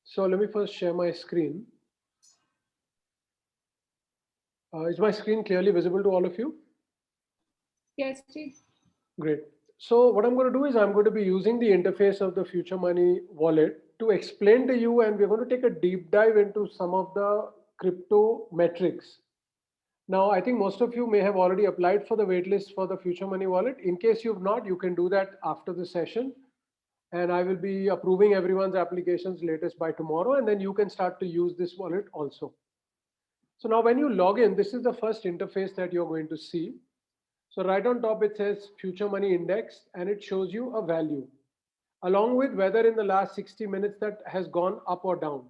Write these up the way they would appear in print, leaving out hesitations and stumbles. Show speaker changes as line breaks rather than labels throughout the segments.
So let me first share my screen. Is my screen clearly visible to all of you?
Yes, Chief.
Great. So what I'm going to do is I'm going to be using the interface of the Future Money wallet to explain to you, and we're going to take a deep dive into some of the crypto metrics. Now, I think most of you may have already applied for the waitlist for the Future Money wallet. In case you've not, you can do that after the session. And I will be approving everyone's applications latest by tomorrow, and then you can start to use this wallet also. So now when you log in, this is the first interface that you're going to see. So right on top, it says Future Money Index, and it shows you a value along with whether in the last 60 minutes that has gone up or down.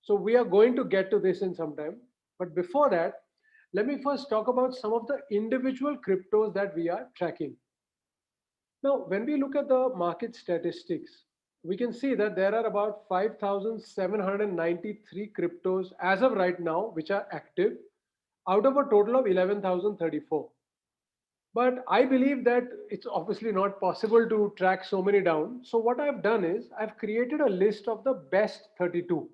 So we are going to get to this in some time. But before that, let me first talk about some of the individual cryptos that we are tracking. Now, when we look at the market statistics, we can see that there are about 5,793 cryptos as of right now, which are active out of a total of 11,034. But I believe that it's obviously not possible to track so many down. So what I've done is I've created a list of the best 32.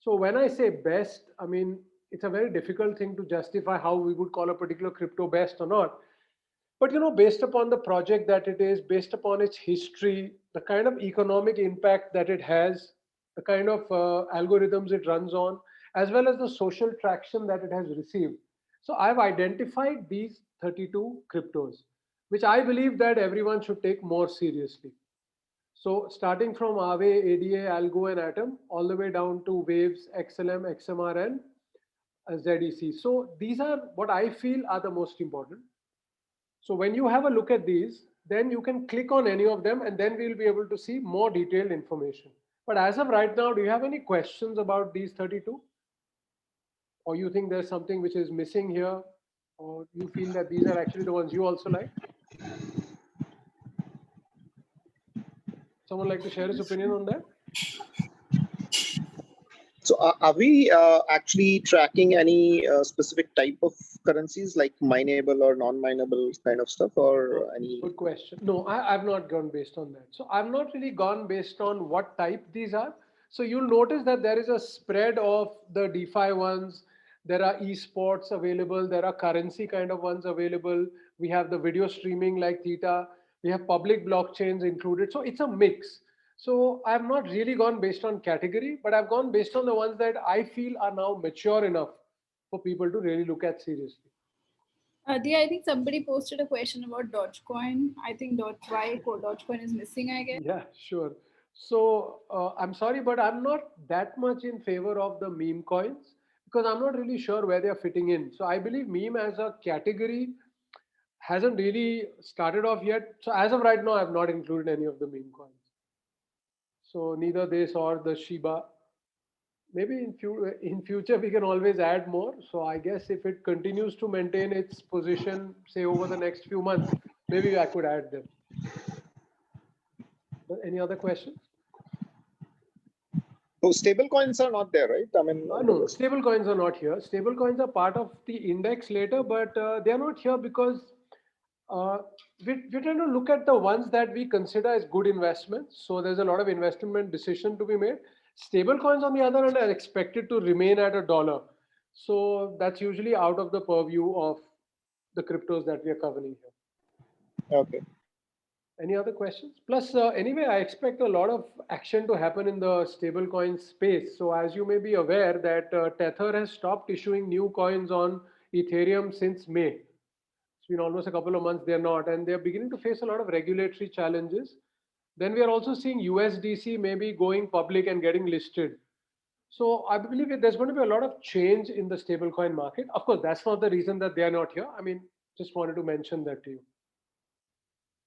So when I say best, I mean, it's a very difficult thing to justify how we would call a particular crypto best or not. But based upon the project that it is, based upon its history, the kind of economic impact that it has, the kind of algorithms it runs on, as well as the social traction that it has received. So I've identified these 32 cryptos, which I believe that everyone should take more seriously. So starting from Aave, ADA, Algo, and Atom, all the way down to Waves, XLM, XMR, and ZEC. So these are what I feel are the most important. So when you have a look at these, then you can click on any of them and then we'll be able to see more detailed information. But as of right now, do you have any questions about these 32? Or you think there's something which is missing here? Or you feel that these are actually the ones you also like? Someone like to share his opinion on that?
So are we actually tracking any specific type of currencies like mineable or non-mineable kind of stuff, or any?
Good question. No, I've not gone based on that. So I've not really gone based on what type these are. So you'll notice that there is a spread of the DeFi ones. There are esports available. There are currency kind of ones available. We have the video streaming like Theta. We have public blockchains included. So it's a mix. So I've not really gone based on category, but I've gone based on the ones that I feel are now mature enough for people to really look at seriously.
Dia, I think somebody posted a question about Dogecoin. I think Dogecoin is missing, I guess.
Yeah, sure. So I'm sorry, but I'm not that much in favor of the meme coins because I'm not really sure where they are fitting in. So I believe meme as a category hasn't really started off yet. So as of right now, I've not included any of the meme coins. So neither this or the Shiba. Maybe in future we can always add more. So I guess if it continues to maintain its position, say over the next few months, maybe I could add them. But any other questions?
So stable coins are not there, right? I mean,
No, stable coins are not here. Stable coins are part of the index later, but they are not here because uh, we're trying to look at the ones that we consider as good investments. So there's a lot of investment decision to be made. Stable coins, on the other hand, are expected to remain at $1. So that's usually out of the purview of the cryptos that we are covering here.
okay.
Any other questions? Plus, anyway, I expect a lot of action to happen in the stablecoin space. So, as you may be aware, that Tether has stopped issuing new coins on Ethereum since May. It's been almost a couple of months they're not, and they're beginning to face a lot of regulatory challenges. Then we are also seeing USDC maybe going public and getting listed. So I believe that there's going to be a lot of change in the stablecoin market. Of course, that's not the reason that they are not here. I mean, just wanted to mention that to you.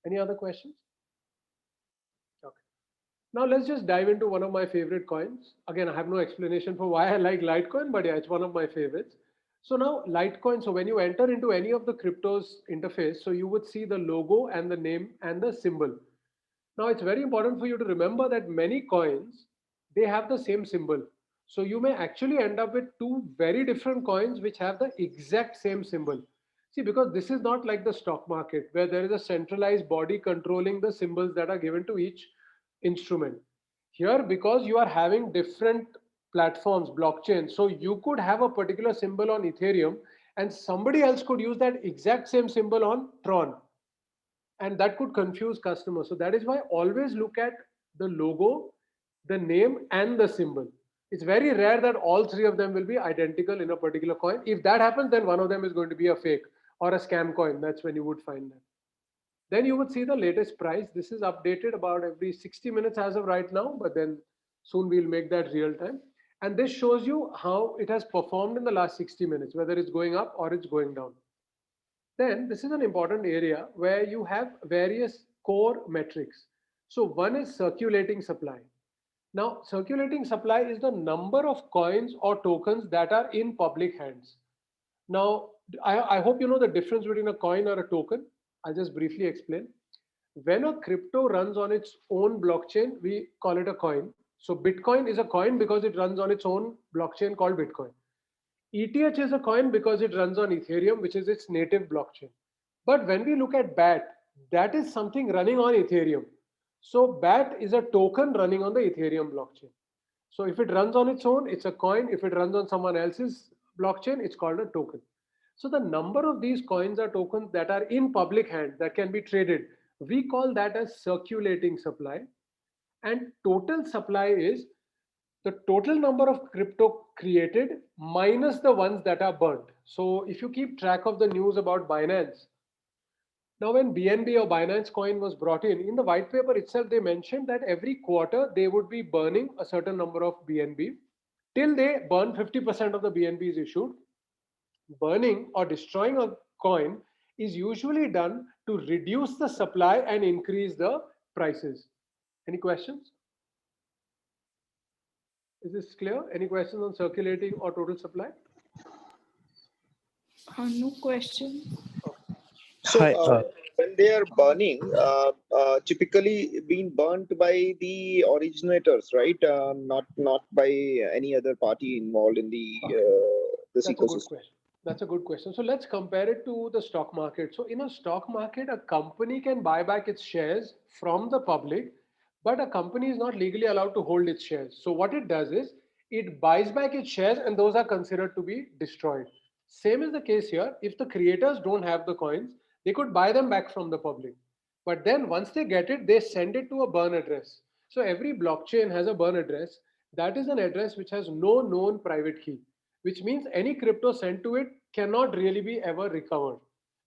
Any other questions? Okay. Now let's just dive into one of my favorite coins. Again, I have no explanation for why I like Litecoin, but yeah, it's one of my favorites. So now Litecoin, so when you enter into any of the cryptos interface, so you would see the logo and the name and the symbol. Now it's very important for you to remember that many coins, they have the same symbol. So you may actually end up with two very different coins which have the exact same symbol. See, because this is not like the stock market where there is a centralized body controlling the symbols that are given to each instrument. Here, because you are having different platforms, blockchain, so you could have a particular symbol on Ethereum and somebody else could use that exact same symbol on Tron. And that could confuse customers. So that is why always look at the logo, the name, and the symbol. It's very rare that all three of them will be identical in a particular coin. If that happens, then one of them is going to be a fake or a scam coin. That's when you would find that. Then you would see the latest price. This is updated about every 60 minutes as of right now, but then soon we'll make that real time. And this shows you how it has performed in the last 60 minutes, whether it's going up or it's going down. Then this is an important area where you have various core metrics. So one is circulating supply. Now, circulating supply is the number of coins or tokens that are in public hands. Now, I hope you know the difference between a coin or a token. I'll just briefly explain. When a crypto runs on its own blockchain, we call it a coin. So Bitcoin is a coin because it runs on its own blockchain called Bitcoin. ETH is a coin because it runs on Ethereum, which is its native blockchain. But when we look at BAT, that is something running on Ethereum. So BAT is a token running on the Ethereum blockchain. So if it runs on its own, it's a coin. If it runs on someone else's blockchain, it's called a token. So the number of these coins or tokens that are in public hand that can be traded, we call that as circulating supply. And total supply is the total number of crypto created minus the ones that are burnt. So if you keep track of the news about Binance, now when BNB or Binance coin was brought in the white paper itself, they mentioned that every quarter they would be burning a certain number of BNB till they burn 50% of the BNB is issued. Burning or destroying a coin is usually done to reduce the supply and increase the prices. Any questions? Is this clear? Any questions on circulating or total supply?
No question.
So
Hi,
when they are burning, typically being burnt by the originators, right? Not by any other party involved in this
That's a good
ecosystem.
question. That's a good question. So let's compare it to the stock market. So in a stock market, a company can buy back its shares from the public, but a company is not legally allowed to hold its shares. So what it does is it buys back its shares and those are considered to be destroyed. Same is the case here. If the creators don't have the coins, they could buy them back from the public. But then once they get it, they send it to a burn address. So every blockchain has a burn address. That is an address which has no known private key, which means any crypto sent to it cannot really be ever recovered.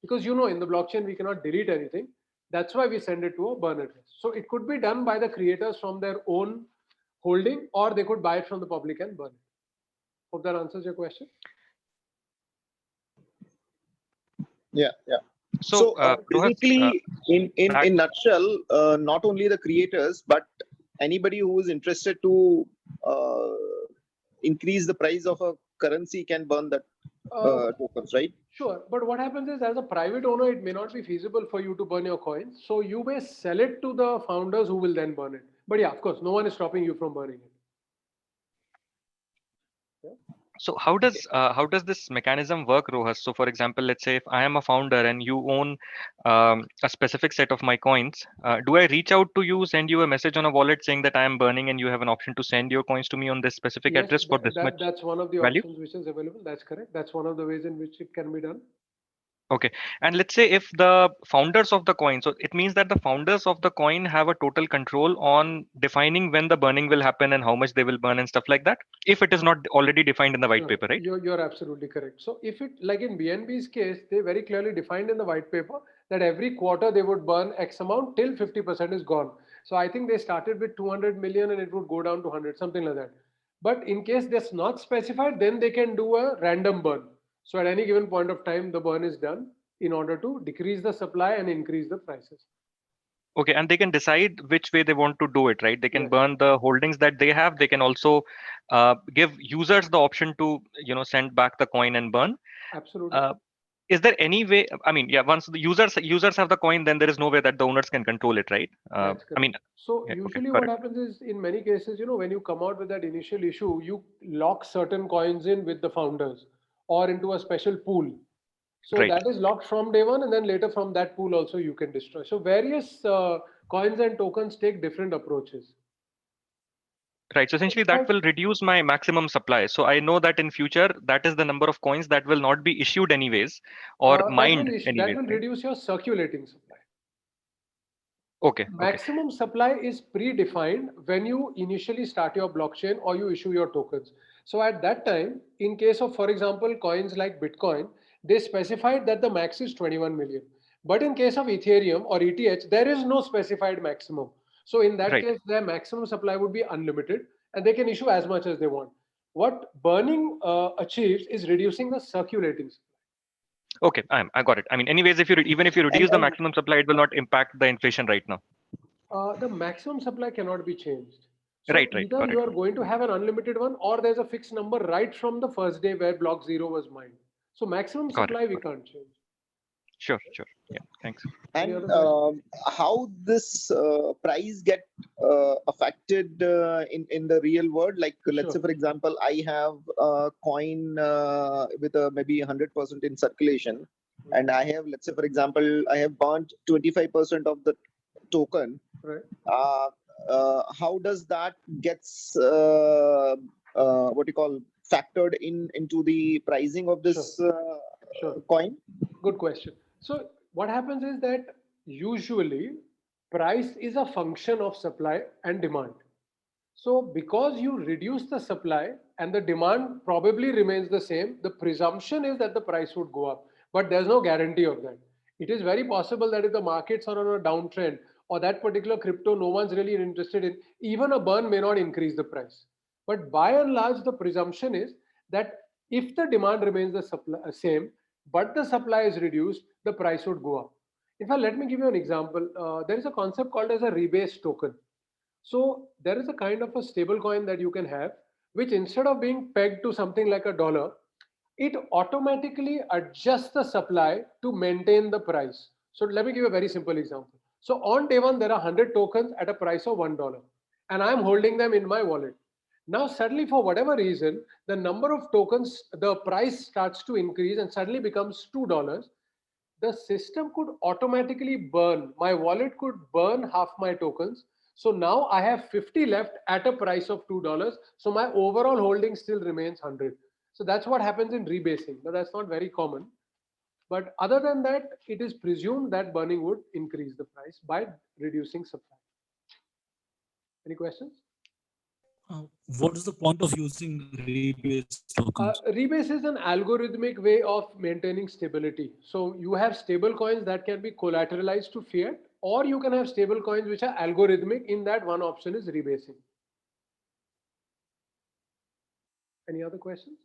Because in the blockchain, we cannot delete anything. That's why we send it to a burn address. So it could be done by the creators from their own holding, or they could buy it from the public and burn it. Hope that answers your question.
Yeah.
So, Rohit,
basically, in nutshell, not only the creators, but anybody who is interested to increase the price of a currency can burn that tokens, right?
Sure, but what happens is, as a private owner, it may not be feasible for you to burn your coins. So you may sell it to the founders who will then burn it. But yeah, of course, no one is stopping you from burning it.
so how does this mechanism work, Rohit? So, for example, let's say if I am a founder and you own a specific set of my coins, do I reach out to you, send you a message on a wallet saying that I am burning, and you have an option to send your coins to me on this specific
Yes,
address for this much
that's one of the
value?
options which is available. That's correct. That's one of the ways in which it can be done.
Okay, and let's say if the founders of the coin, so it means that the founders of the coin have a total control on defining when the burning will happen and how much they will burn and stuff like that, if it is not already defined in the white
Sure.
paper, right?
You're absolutely correct. So if it, like in BNB's case, they very clearly defined in the white paper that every quarter they would burn X amount till 50% is gone. So I think they started with 200 million and it would go down to 100, something like that. But in case that's not specified, then they can do a random burn. So at any given point of time, the burn is done in order to decrease the supply and increase the prices.
Okay, and they can decide which way they want to do it, right? They can
Yes.
burn the holdings that they have. They can also give users the option to, send back the coin and burn.
Absolutely.
Is there any way? I mean, yeah, once the users have the coin, then there is no way that the owners can control it, right?
That's
I
correct.
mean,
So
yeah, okay,
usually
got
what
it.
happens is, in many cases, when you come out with that initial issue, you lock certain coins in with the founders or into a special pool. So
Right.
that is locked from day one, and then later from that pool also you can destroy. So various coins and tokens take different approaches.
Right. So essentially that
Right.
will reduce my maximum supply. So I know that in future, that is the number of coins that will not be issued anyways or mined
That
anyways,
will
right?
reduce your circulating supply.
Okay. Okay.
Maximum supply is predefined when you initially start your blockchain or you issue your tokens. So at that time, in case of, for example, coins like Bitcoin, they specified that the max is 21 million. But in case of Ethereum or ETH, there is no specified maximum. So in that
Right.
case, their maximum supply would be unlimited and they can issue as much as they want. What burning achieves is reducing the circulating supply.
Okay. I got it. I mean, anyways, if you even if you reduce the
And
maximum supply, it will not impact the inflation right now.
The maximum supply cannot be changed. So
Right. Right.
either
Got
you
it.
are going to have an unlimited one or there's a fixed number right from the first day where block zero was mined. So maximum
Got it.
supply we
Got it.
can't change.
Sure. Sure. Yeah. Thanks.
Any
and
other questions?
how this price get affected in the real world? Like, let's say,
Sure.
for example, I have a coin with a maybe 100% in circulation, and I have, let's say, for example, I have burnt 25% of the token.
Right.
Uh, how does that gets what you call factored into the pricing of this
Sure.
coin?
Good question. So what happens is that usually price is a function of supply and demand. So because you reduce the supply and the demand probably remains the same, the presumption is that the price would go up, but there's no guarantee of that. It is very possible that if the markets are on a downtrend or that particular crypto no one's really interested in, even a burn may not increase the price. But by and large, the presumption is that if the demand remains the same, but the supply is reduced, the price would go up. In fact, let me give you an example. There is a concept called as a rebase token. So there is a kind of a stable coin that you can have, which instead of being pegged to something like a dollar, it automatically adjusts the supply to maintain the price. So let me give you a very simple example. So on day one, there are 100 tokens at a price of $1, and I'm holding them in my wallet. Now, suddenly, for whatever reason, the number of tokens, the price starts to increase and suddenly becomes $2. The system could automatically burn, my wallet could burn half my tokens. So now I have 50 left at a price of $2. So my overall holding still remains 100. So that's what happens in rebasing. Now that's not very common. But other than that, it is presumed that burning would increase the price by reducing supply. Any questions?
What is the point of using rebase tokens?
Rebase is an algorithmic way of maintaining stability. So you have stable coins that can be collateralized to fiat, or you can have stable coins which are algorithmic. In that, one option is rebasing. Any other questions?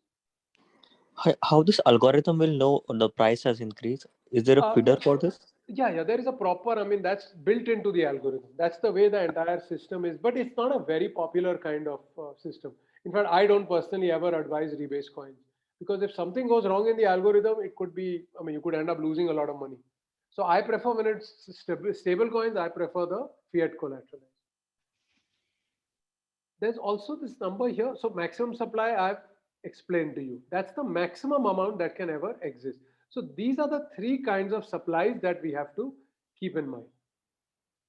How this algorithm will know the price has increased? Is there a feeder for this?
Yeah, there is a proper, I mean, that's built into the algorithm. That's the way the entire system is, but it's not a very popular kind of system. In fact, I don't personally ever advise rebase coins because if something goes wrong in the algorithm, it could be, I mean, you could end up losing a lot of money. So I prefer when it's stable coins, I prefer the fiat collateralized. There's also this number here. So maximum supply, I've explained to you. That's the maximum amount that can ever exist. So these are the three kinds of supplies that we have to keep in mind.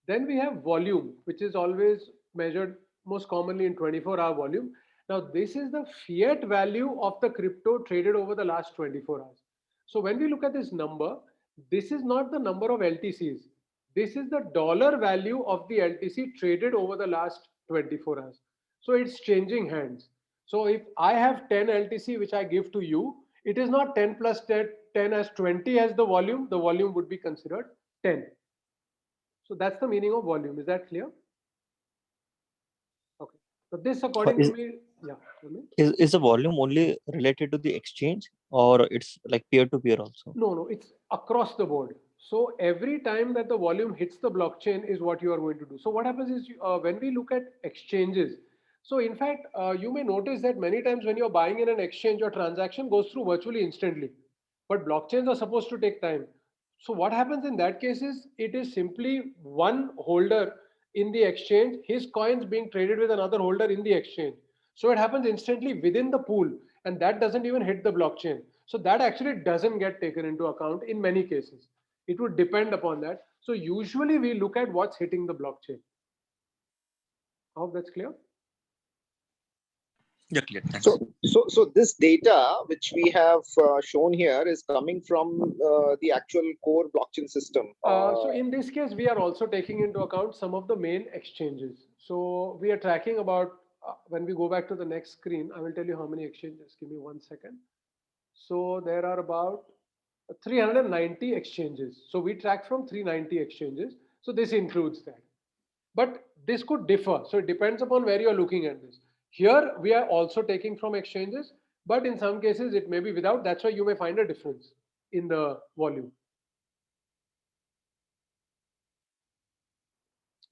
Then we have volume, which is always measured most commonly in 24-hour volume. Now, this is the fiat value of the crypto traded over the last 24 hours. So when we look at this number, this is not the number of LTCs. This is the dollar value of the LTC traded over the last 24 hours. So it's changing hands. So if I have 10 LTC, which I give to you, it is not 10 plus 10 as 20 as the volume would be considered 10. So that's the meaning of volume. Is that clear? Okay. So this according to me, yeah.
Is the volume only related to the exchange or it's like peer-to-peer also?
No, it's across the board. So every time that the volume hits the blockchain is what you are going to do. So what happens is when we look at exchanges, so in fact, you may notice that many times when you're buying in an exchange, your transaction goes through virtually instantly. But blockchains are supposed to take time. So what happens in that case is it is simply one holder in the exchange, his coins being traded with another holder in the exchange. So it happens instantly within the pool, and that doesn't even hit the blockchain. So that actually doesn't get taken into account in many cases. It would depend upon that. So usually we look at what's hitting the blockchain. I hope that's clear.
Yeah, clear. Thanks.
So this data which we have shown here is coming from the actual core blockchain system.
So in this case, we are also taking into account some of the main exchanges. So we are tracking about, when we go back to the next screen, I will tell you how many exchanges. Give me 1 second. So there are about 390 exchanges. So we track from 390 exchanges. So this includes that. But this could differ. So it depends upon where you're looking at this. Here, we are also taking from exchanges, but in some cases it may be without. That's why you may find a difference in the volume.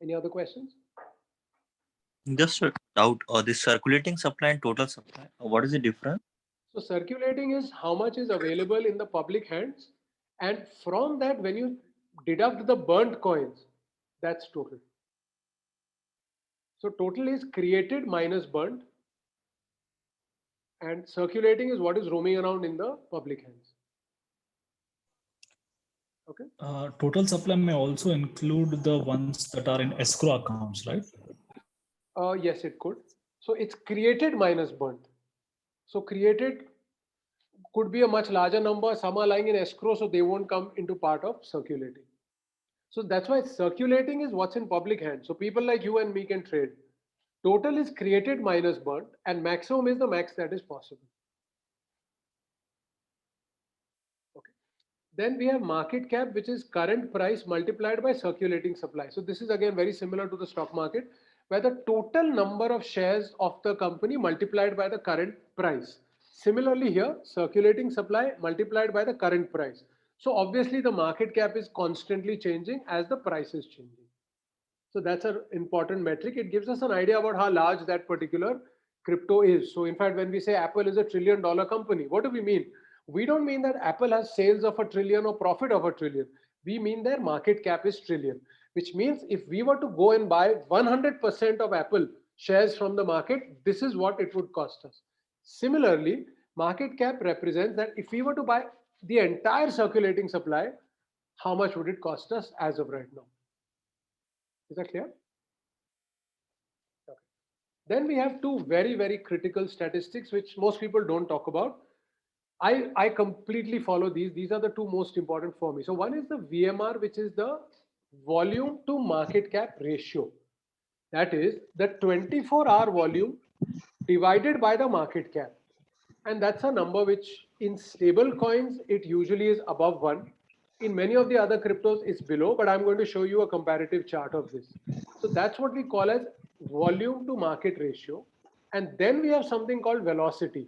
Any other questions?
Just a doubt. The circulating supply and total supply. What is the difference?
So circulating is how much is available in the public hands. And from that, when you deduct the burnt coins, that's total. So total is created minus burnt. And circulating is what is roaming around in the public hands. Okay.
Total supply may also include the ones that are in escrow accounts, right?
Yes, it could. So it's created minus burnt. So created could be a much larger number. Some are lying in escrow, so they won't come into part of circulating. So that's why circulating is what's in public hands. So people like you and me can trade. Total is created minus burnt, and maximum is the max that is possible. Okay. Then we have market cap, which is current price multiplied by circulating supply. So this is again very similar to the stock market, where the total number of shares of the company multiplied by the current price. Similarly here, circulating supply multiplied by the current price. So obviously the market cap is constantly changing as the price is changing. So that's an important metric. It gives us an idea about how large that particular crypto is. So in fact, when we say Apple is $1 trillion company, what do we mean? We don't mean that Apple has sales of $1 trillion or profit of $1 trillion. We mean their market cap is trillion, which means if we were to go and buy 100% of Apple shares from the market, this is what it would cost us. Similarly, market cap represents that if we were to buy the entire circulating supply, how much would it cost us as of right now? Is that clear? Okay. Then we have two very, very critical statistics, which most people don't talk about. I completely follow these. These are the two most important for me. So one is the VMR, which is the volume to market cap ratio. That is the 24-hour volume divided by the market cap. And that's a number which in stable coins, it usually is above 1. In many of the other cryptos, it's below, but I'm going to show you a comparative chart of this. So that's what we call as volume to market ratio. And then we have something called velocity,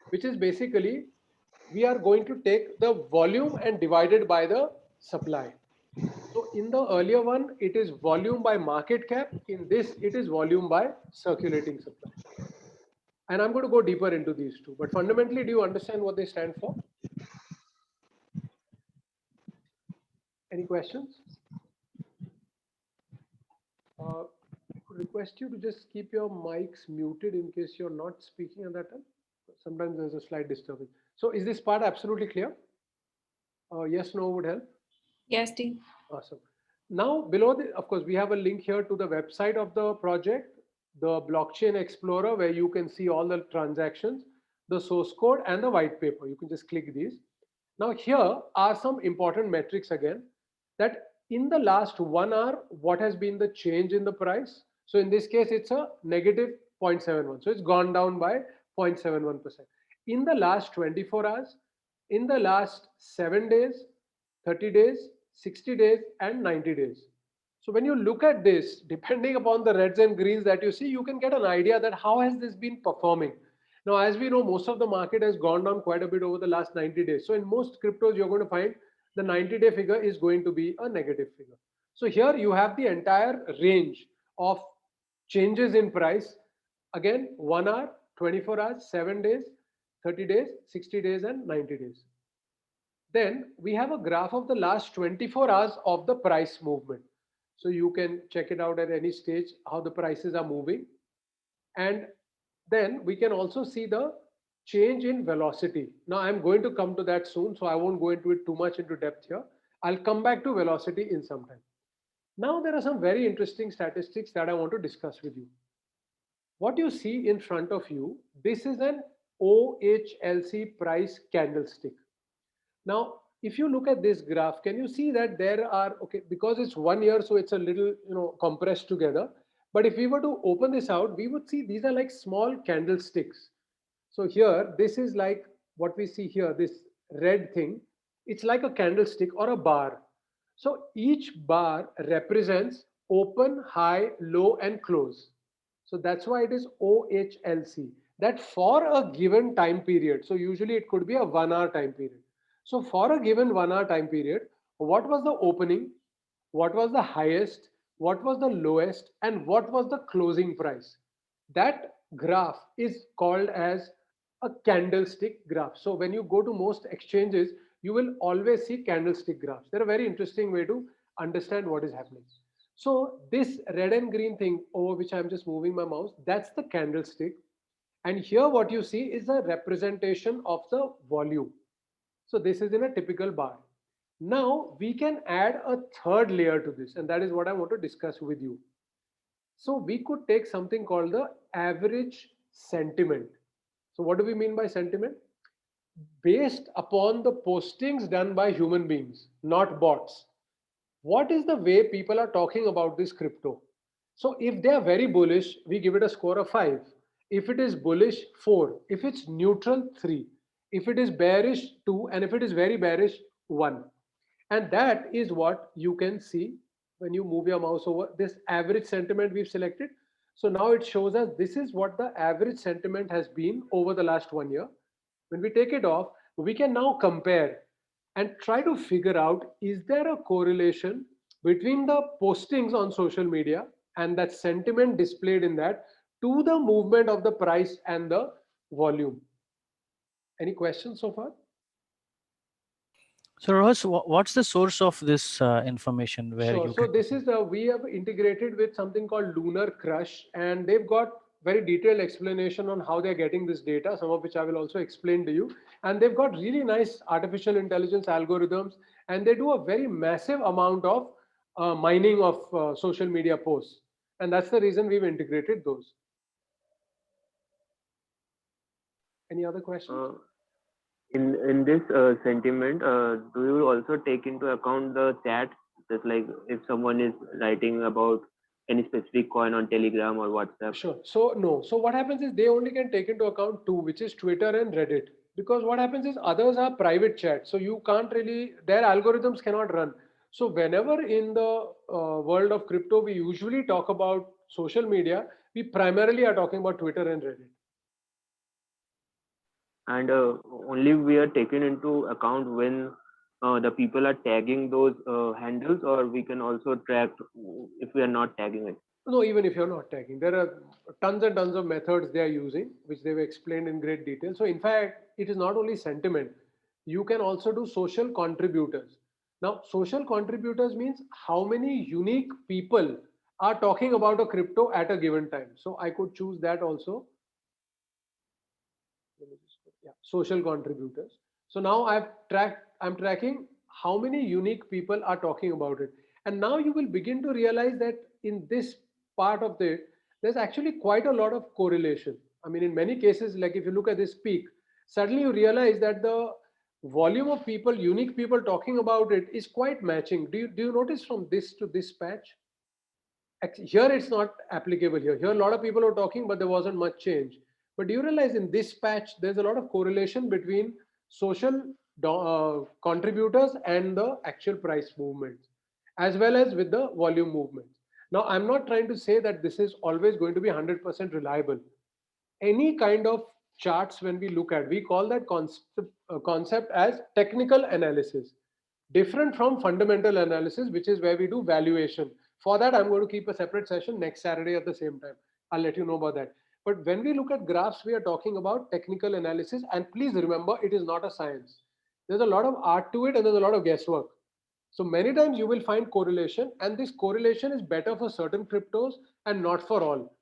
which is basically we are going to take the volume and divide it by the supply. So in the earlier one, it is volume by market cap. In this, it is volume by circulating supply. And I'm going to go deeper into these two. But fundamentally, do you understand what they stand for? Any questions? I could request you to just keep your mics muted in case you're not speaking at that time. Sometimes there's a slight disturbance. So is this part absolutely clear? Yes, no would help.
Yes, Steve.
Awesome. Now below, of course, we have a link here to the website of the project, the Blockchain Explorer, where you can see all the transactions, the source code and the white paper. You can just click these. Now here are some important metrics again, that in the last 1 hour, what has been the change in the price? So in this case, it's a negative 0.71. So it's gone down by 0.71%. In the last 24 hours, in the last 7 days, 30 days, 60 days, and 90 days. So when you look at this, depending upon the reds and greens that you see, you can get an idea that how has this been performing. Now, as we know, most of the market has gone down quite a bit over the last 90 days. So in most cryptos, you're going to find the 90-day figure is going to be a negative figure. So here you have the entire range of changes in price. Again, 1 hour, 24 hours, 7 days, 30 days, 60 days, and 90 days. Then we have a graph of the last 24 hours of the price movement. So you can check it out at any stage, how the prices are moving. And then we can also see the change in velocity. Now I'm going to come to that soon, so I won't go into it too much into depth here. I'll come back to velocity in some time. Now there are some very interesting statistics that I want to discuss with you. What you see in front of you, this is an OHLC price candlestick. Now, if you look at this graph, can you see that there are, okay, because it's 1 year, so it's a little, compressed together. But if we were to open this out, we would see these are like small candlesticks. So here, this is like what we see here, this red thing. It's like a candlestick or a bar. So each bar represents open, high, low, and close. So that's why it is OHLC. That for a given time period, so usually it could be a 1 hour time period. So for a given 1 hour time period, what was the opening, what was the highest, what was the lowest, and what was the closing price? That graph is called as a candlestick graph. So when you go to most exchanges, you will always see candlestick graphs. They're a very interesting way to understand what is happening. So this red and green thing over which I'm just moving my mouse, that's the candlestick. And here what you see is a representation of the volume. So this is in a typical bar. Now we can add a third layer to this, and that is what I want to discuss with you. So we could take something called the average sentiment. So what do we mean by sentiment? Based upon the postings done by human beings, not bots. What is the way people are talking about this crypto? So if they are very bullish, we give it a score of 5. If it is bullish, 4. If it's neutral, 3. If it is bearish, 2. And if it is very bearish, 1. And that is what you can see when you move your mouse over this average sentiment we've selected. So now it shows us this is what the average sentiment has been over the last 1 year. When we take it off, we can now compare and try to figure out, is there a correlation between the postings on social media and that sentiment displayed in that to the movement of the price and the volume? Any questions so far?
So Rohas, what's the source of this information where
Sure.
you
So
can...
this is we have integrated with something called Lunar Crush, and they've got very detailed explanation on how they're getting this data, some of which I will also explain to you. And they've got really nice artificial intelligence algorithms, and they do a very massive amount of mining of social media posts. And that's the reason we've integrated those. Any other questions?
In this sentiment, do you also take into account the chat? Just like if someone is writing about any specific coin on Telegram or WhatsApp?
Sure. So no. So what happens is they only can take into account two, which is Twitter and Reddit. Because what happens is others are private chat. So you can't really, their algorithms cannot run. So whenever in the world of crypto, we usually talk about social media, we primarily are talking about Twitter and Reddit.
And only we are taken into account when the people are tagging those handles, or we can also track if we are not tagging it.
No, even if you're not tagging, there are tons and tons of methods they are using, which they've explained in great detail. So in fact, it is not only sentiment. You can also do social contributors. Now, social contributors means how many unique people are talking about a crypto at a given time. So I could choose that also. Yeah, social contributors. So now I'm tracking how many unique people are talking about it. And now you will begin to realize that in this part of it, there's actually quite a lot of correlation. I mean, in many cases, like if you look at this peak, suddenly you realize that the volume of people, unique people talking about it is quite matching. Do you notice from this to this patch? Here it's not applicable here. Here a lot of people are talking, but there wasn't much change. But do you realize in this patch, there's a lot of correlation between social contributors and the actual price movements, as well as with the volume movements. Now, I'm not trying to say that this is always going to be 100% reliable. Any kind of charts when we look at, we call that concept as technical analysis, different from fundamental analysis, which is where we do valuation. For that, I'm going to keep a separate session next Saturday at the same time. I'll let you know about that. But when we look at graphs, we are talking about technical analysis. And please remember, it is not a science. There's a lot of art to it and there's a lot of guesswork. So many times you will find correlation, and this correlation is better for certain cryptos and not for all.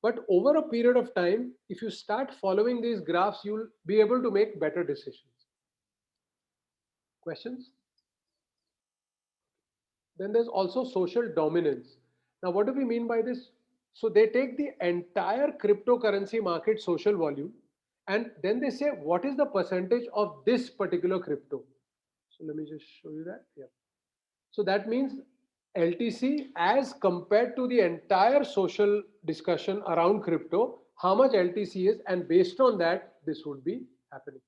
But over a period of time, if you start following these graphs, you'll be able to make better decisions. Questions? Then there's also social dominance. Now, what do we mean by this So they take the entire cryptocurrency market social volume, and then they say, what is the percentage of this particular crypto? So let me just show you that. Yeah. So that means LTC as compared to the entire social discussion around crypto, how much LTC is, and based on that, this would be happening.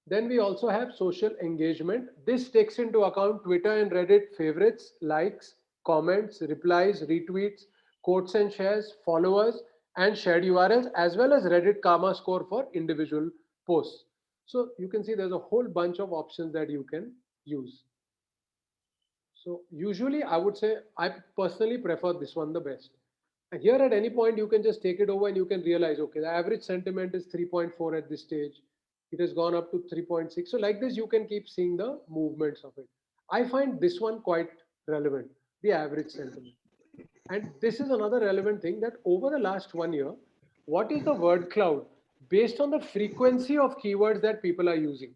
Then we also have social engagement. This takes into account Twitter and Reddit favorites, likes, comments, replies, retweets, quotes and shares, followers, and shared URLs, as well as Reddit Karma score for individual posts. So you can see there's a whole bunch of options that you can use. So usually I would say I personally prefer this one the best. And here at any point you can just take it over and you can realize, okay, the average sentiment is 3.4 at this stage. It has gone up to 3.6. So like this, you can keep seeing the movements of it. I find this one quite relevant, the average sentiment. And this is another relevant thing, that over the last 1 year, what is the word cloud based on the frequency of keywords that people are using?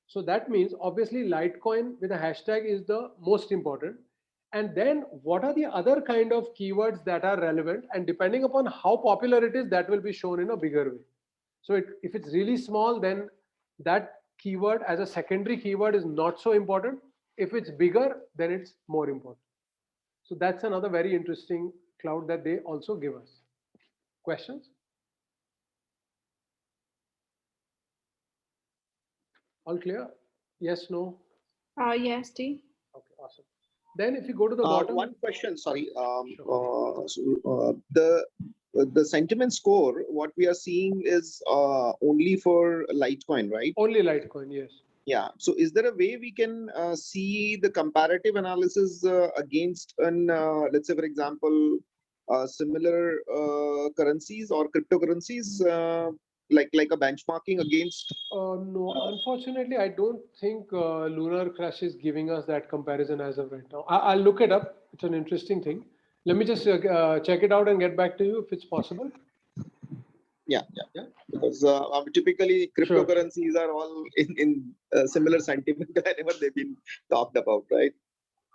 So that means obviously Litecoin with a hashtag is the most important. And then what are the other kind of keywords that are relevant? And depending upon how popular it is, that will be shown in a bigger way. So if it's really small, then that keyword as a secondary keyword is not so important. If it's bigger, then it's more important. So that's another very interesting cloud that they also give us. Questions? All clear? Yes, no?
Yes, T.
Okay, awesome. Then if you go to the bottom.
One question, sorry.
Sure.
The sentiment score, what we are seeing is only for Litecoin, right?
Only Litecoin, yes.
Yeah. So is there a way we can see the comparative analysis against an, let's say, for example, similar currencies or cryptocurrencies, like a benchmarking against?
No, unfortunately, I don't think Lunar Crush is giving us that comparison as of right now. I'll look it up. It's an interesting thing. Let me just check it out and get back to you if it's possible.
Yeah. Because typically cryptocurrencies are all in similar sentiment whenever they've been talked about, right?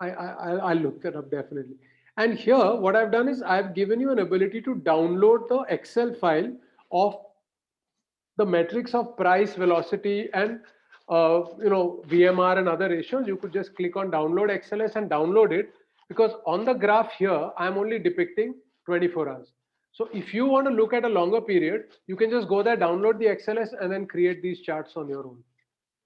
I'll look it up definitely. And here, what I've done is I've given you an ability to download the Excel file of the metrics of price, velocity, and VMR and other ratios. You could just click on download XLS and download it, because on the graph here, I'm only depicting 24 hours. So if you want to look at a longer period, you can just go there, download the XLS, and then create these charts on your own.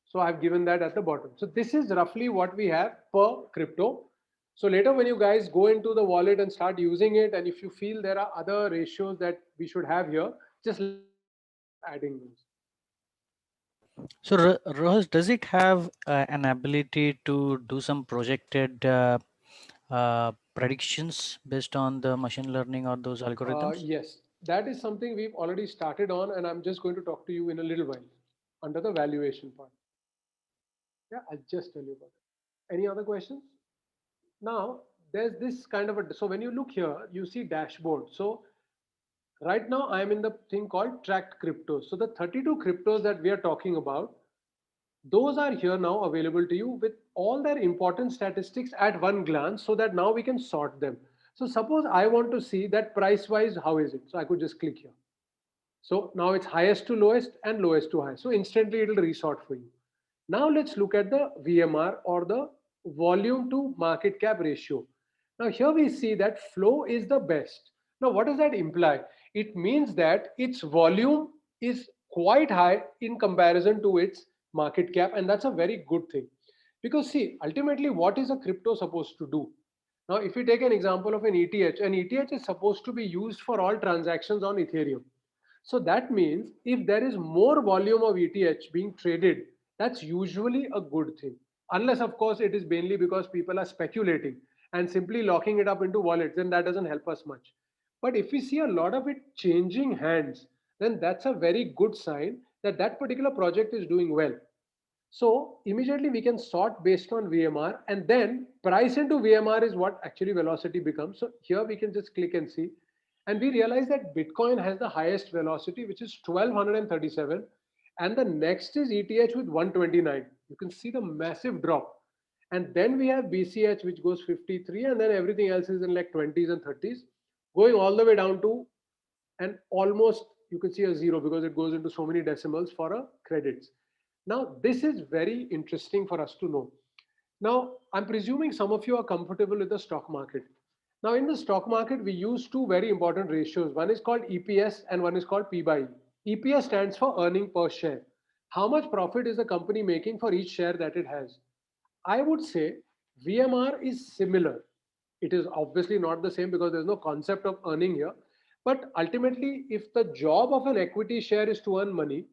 So I've given that at the bottom. So this is roughly what we have per crypto. So later when you guys go into the wallet and start using it, and if you feel there are other ratios that we should have here, just adding those.
So Rohas, does it have an ability to do some projected predictions based on the machine learning or those algorithms?
Yes, that is something we've already started on, and I'm just going to talk to you in a little while under the valuation part. Yeah, I'll just tell you about it. Any other questions? Now, there's this kind of so when you look here, you see dashboard. So right now I'm in the thing called tracked cryptos. So the 32 cryptos that we are talking about, those are here now available to you with all their important statistics at one glance, so that now we can sort them. So suppose I want to see that price wise, how is it? So I could just click here. So now it's highest to lowest and lowest to high. So instantly it'll resort for you. Now let's look at the VMR, or the volume to market cap ratio. Now here we see that flow is the best. Now what does that imply? It means that its volume is quite high in comparison to its market cap, and that's a very good thing. Because see, ultimately what is a crypto supposed to do? Now if we take an example of an ETH is supposed to be used for all transactions on Ethereum. So that means if there is more volume of ETH being traded, that's usually a good thing. Unless, of course, it is mainly because people are speculating and simply locking it up into wallets, then that doesn't help us much. But if we see a lot of it changing hands, then that's a very good sign that that particular project is doing well. So immediately we can sort based on VMR, and then price into VMR is what actually velocity becomes. So here we can just click and see. And we realize that Bitcoin has the highest velocity, which is 1237. And the next is ETH with 129. You can see the massive drop. And then we have BCH, which goes 53. And then everything else is in like 20s and 30s. going all the way down to and almost you can see a zero because it goes into so many decimals for a credits. Now, this is very interesting for us to know. Now, I'm presuming some of you are comfortable with the stock market. Now, in the stock market, we use two very important ratios. One is called EPS and one is called P by E. EPS stands for earning per share. How much profit is the company making for each share that it has? I would say VMR is similar. It is obviously not the same because there's no concept of earning here. But ultimately, if the job of an equity share is to earn money,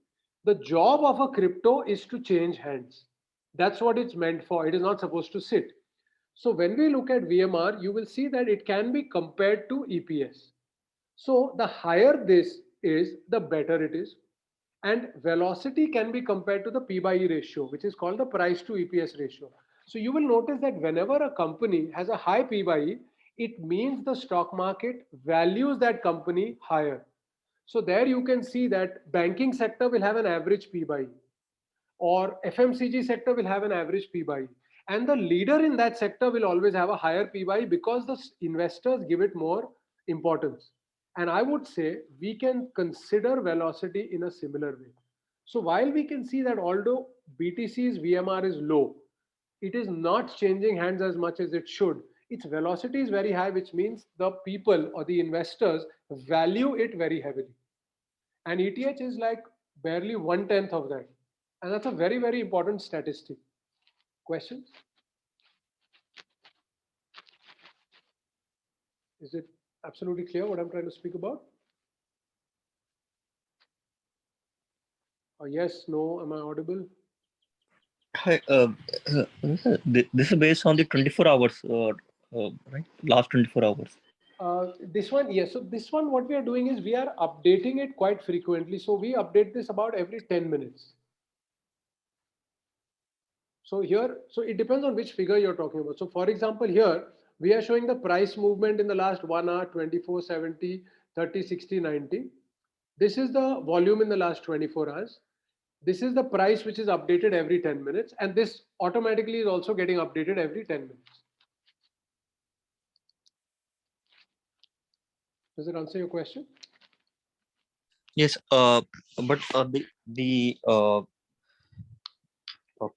the job of a crypto is to change hands. That's what it's meant for. It is not supposed to sit. So when we look at VMR, you will see that it can be compared to EPS. So the higher this is, the better it is. And velocity can be compared to the P by E ratio, which is called the price to EPS ratio. So you will notice that whenever a company has a high P by E, it means the stock market values that company higher. So there you can see that banking sector will have an average P by E, or FMCG sector will have an average P by E. And the leader in that sector will always have a higher P by E because the investors give it more importance. And I would say we can consider velocity in a similar way. So while we can see that although BTC's VMR is low, it is not changing hands as much as it should. Its velocity is very high, which means the people or the investors value it very heavily. And ETH is like barely 1/10 of that. And that's a very, very important statistic. Questions? Is it absolutely clear what I'm trying to speak about? Or yes, no, am I audible?
Hi, this is based on the 24 hours, right? Last 24 hours.
This one, yes. So this one, what we are doing is we are updating it quite frequently. So we update this about every 10 minutes. So here, so it depends on which figure you're talking about. So for example, here we are showing the price movement in the last 1 hour, 24, 70, 30, 60, 90. This is the volume in the last 24 hours. This is the price which is updated every 10 minutes. And this automatically is also getting updated every 10 minutes. Does it answer your question?
Yes, but the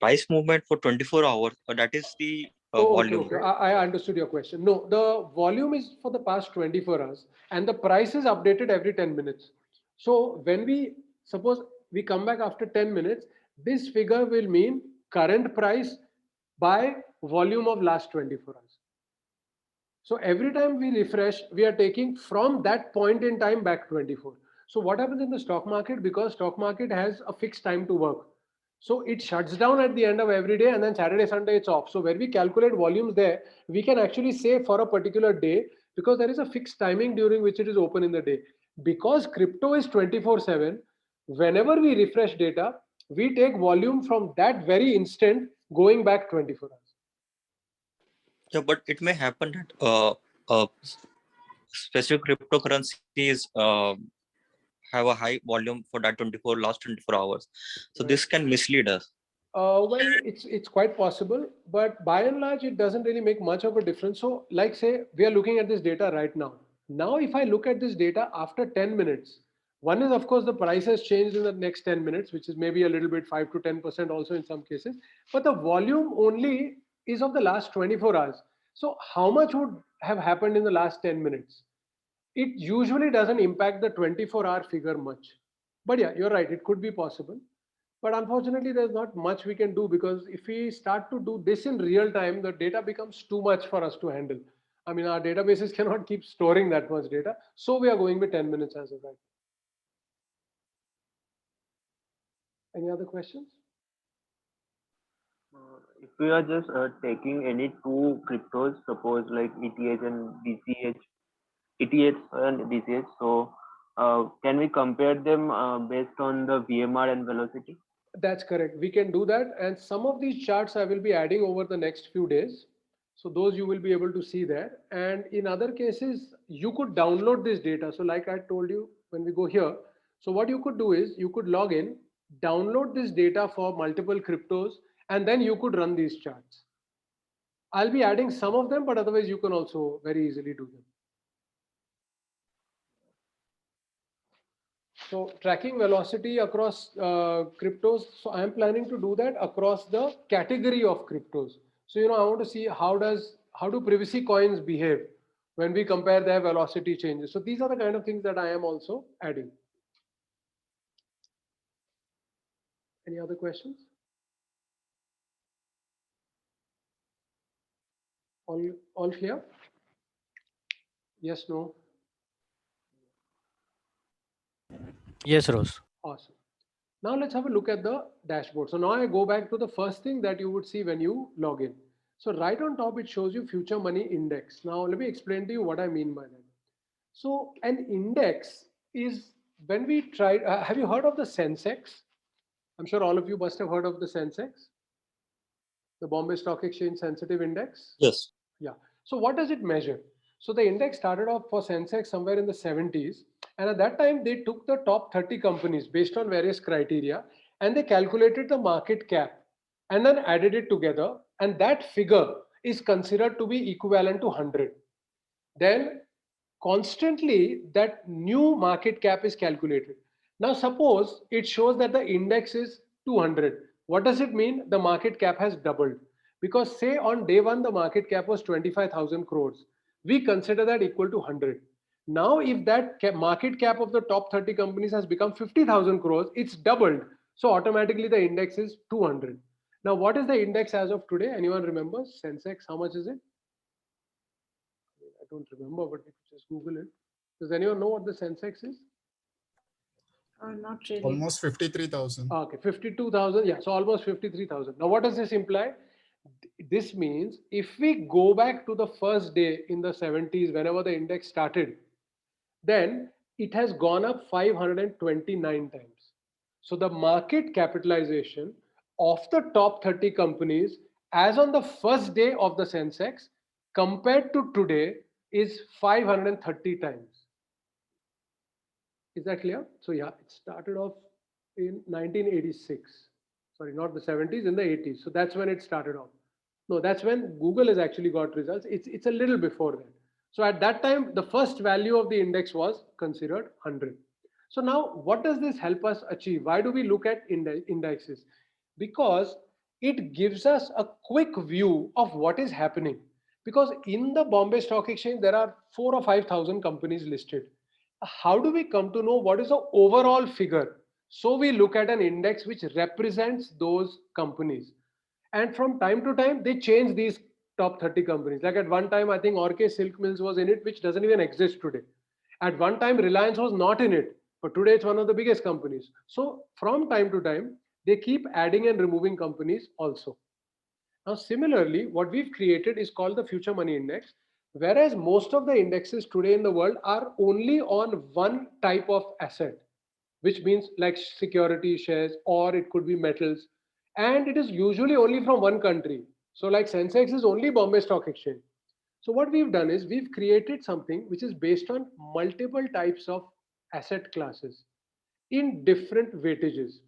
price movement for 24 hours, that is the
Oh,
volume,
okay.
right?
I understood your question. No, the volume is for the past 24 hours and the price is updated every 10 minutes. So when we suppose we come back after 10 minutes, this figure will mean current price by volume of last 24 hours. So every time we refresh, we are taking from that point in time back 24. So what happens in the stock market? Because stock market has a fixed time to work. So it shuts down at the end of every day and then Saturday, Sunday it's off. So when we calculate volumes there, we can actually say for a particular day, because there is a fixed timing during which it is open in the day. Because crypto is 24/7, whenever we refresh data, we take volume from that very instant going back 24 hours.
Yeah, but it may happen that specific cryptocurrencies have a high volume for that last 24 hours. So
Right.
this can mislead us.
Well, it's quite possible, but by and large, it doesn't really make much of a difference. So, like say, we are looking at this data right now. Now, if I look at this data after 10 minutes, one is of course the price has changed in the next 10 minutes, which is maybe a little bit 5 to 10% also in some cases, but the volume only is of the last 24 hours. So, how much would have happened in the last 10 minutes? It usually doesn't impact the 24-hour figure much. But yeah, you're right, it could be possible. But unfortunately, there's not much we can do because if we start to do this in real time, the data becomes too much for us to handle. I mean, our databases cannot keep storing that much data. So we are going with 10 minutes as of right. Any other questions?
If we are just taking any two cryptos, suppose like ETH and BCH, ETH and BCH, so can we compare them based on the VMR and velocity?
That's correct. We can do that. And some of these charts I will be adding over the next few days. So those you will be able to see there. And in other cases, you could download this data. So like I told you, when we go here, so what you could do is you could log in, download this data for multiple cryptos, and then you could run these charts. I'll be adding some of them, but otherwise you can also very easily do them. So tracking velocity across cryptos. So I am planning to do that across the category of cryptos. So, you know, I want to see how do privacy coins behave when we compare their velocity changes. So these are the kind of things that I am also adding. Any other questions? All clear? Yes, no?
Yes, Rose.
Awesome. Now let's have a look at the dashboard. So now I go back to the first thing that you would see when you log in. So right on top, it shows you future money index. Now let me explain to you what I mean by that. So an index is when we try, have you heard of the Sensex? I'm sure all of you must have heard of the Sensex, the Bombay Stock Exchange Sensitive Index.
Yes.
Yeah. So what does it measure? So the index started off for Sensex somewhere in the 70s. And at that time, they took the top 30 companies based on various criteria and they calculated the market cap and then added it together. And that figure is considered to be equivalent to 100. Then constantly that new market cap is calculated. Now suppose it shows that the index is 200. What does it mean? The market cap has doubled. Because say on day one, the market cap was 25,000 crores. We consider that equal to 100. Now, if that market cap of the top 30 companies has become 50,000 crores, it's doubled. So automatically the index is 200. Now, what is the index as of today? Anyone remembers? Sensex, how much is it? I don't remember, but you could just Google it. Does anyone know what the Sensex is?
Not really.
Almost 53,000.
Okay, 52,000. Yeah, so almost 53,000. Now, what does this imply? This means if we go back to the first day in the 70s, whenever the index started, then it has gone up 529 times. So the market capitalization of the top 30 companies as on the first day of the Sensex compared to today is 530 times. Is that clear? So yeah, it started off in 1986. Sorry, not the 70s, in the 80s. So that's when it started off. No, that's when Google has actually got results. It's a little before that. So at that time, the first value of the index was considered 100. So now what does this help us achieve? Why do we look at indexes? Because it gives us a quick view of what is happening. Because in the Bombay Stock Exchange, there are 4,000 or 5,000 companies listed. How do we come to know what is the overall figure? So we look at an index which represents those companies. And from time to time, they change these top 30 companies. Like at one time, I think Orkay Silk Mills was in it, which doesn't even exist today. At one time, Reliance was not in it, but today it's one of the biggest companies. So from time to time, they keep adding and removing companies also. Now, similarly, what we've created is called the Future Money Index, whereas most of the indexes today in the world are only on one type of asset, which means like security shares, or it could be metals. And it is usually only from one country. So like Sensex is only Bombay Stock Exchange. So what we've done is we've created something which is based on multiple types of asset classes in different weightages.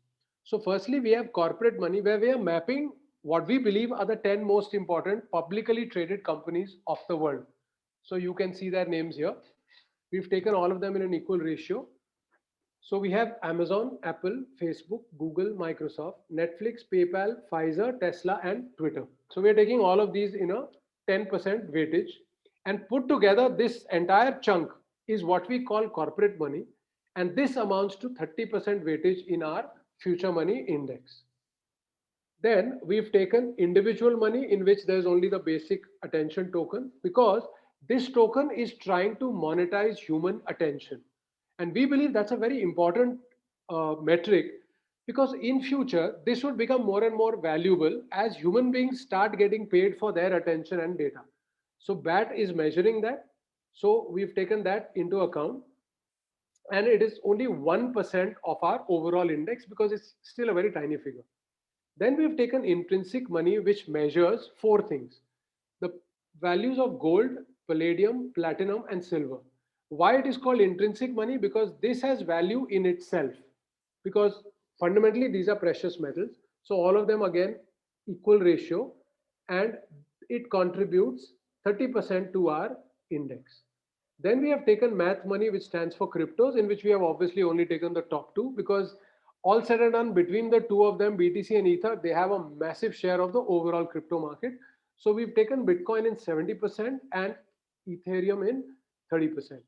So firstly, we have corporate money where we are mapping what we believe are the 10 most important publicly traded companies of the world. So you can see their names here. We've taken all of them in an equal ratio. So we have Amazon, Apple, Facebook, Google, Microsoft, Netflix, PayPal, Pfizer, Tesla, and Twitter. So we're taking all of these in a 10% weightage, and put together this entire chunk is what we call corporate money. And this amounts to 30% weightage in our future money index. Then we've taken individual money in which there's only the basic attention token, because this token is trying to monetize human attention. And we believe that's a very important metric, because in future, this would become more and more valuable as human beings start getting paid for their attention and data. So BAT is measuring that. So we've taken that into account. And it is only 1% of our overall index because it's still a very tiny figure. Then we've taken intrinsic money, which measures four things: the values of gold, palladium, platinum, and silver. Why it is called intrinsic money? Because this has value in itself. Because fundamentally, these are precious metals. So all of them, again, equal ratio, and it contributes 30% to our index. Then we have taken math money, which stands for cryptos, in which we have obviously only taken the top two, because all said and done, between the two of them, BTC and Ether, they have a massive share of the overall crypto market. So we've taken Bitcoin in 70% and Ethereum in 30%.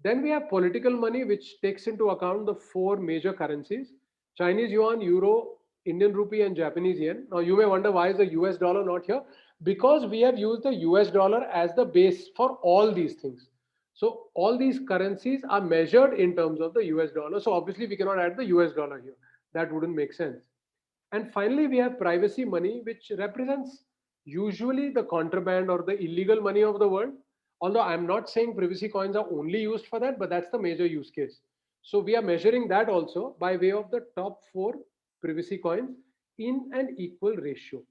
Then we have political money, which takes into account the four major currencies: Chinese yuan, euro, Indian rupee, and Japanese yen. Now you may wonder, why is the US dollar not here? Because we have used the US dollar as the base for all these things. So all these currencies are measured in terms of the US dollar. So obviously we cannot add the US dollar here. That wouldn't make sense. And finally, we have privacy money, which represents usually the contraband or the illegal money of the world. Although I'm not saying privacy coins are only used for that, but that's the major use case. So we are measuring that also by way of the top four privacy coins in an equal ratio.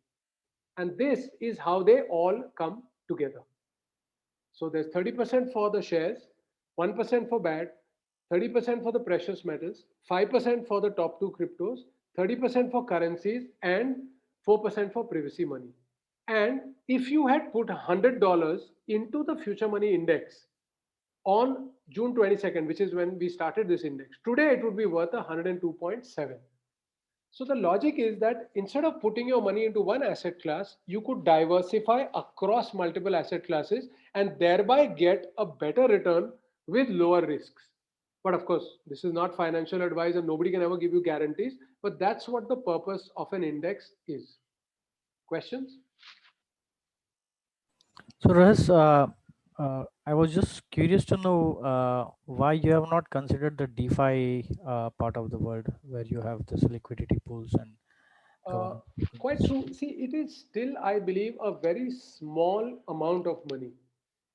And this is how they all come together. So there's 30% for the shares, 1% for BAT, 30% for the precious metals, 5% for the top two cryptos, 30% for currencies, and 4% for privacy money. And if you had put $100 into the future money index on June 22nd, which is when we started this index, today it would be worth 102.7. So the logic is that instead of putting your money into one asset class, you could diversify across multiple asset classes and thereby get a better return with lower risks. But of course, this is not financial advice and nobody can ever give you guarantees, but that's what the purpose of an index is. Questions?
So Rahas, I was just curious to know why you have not considered the DeFi part of the world, where you have this liquidity pools and
Quite true. See, it is still, I believe, a very small amount of money.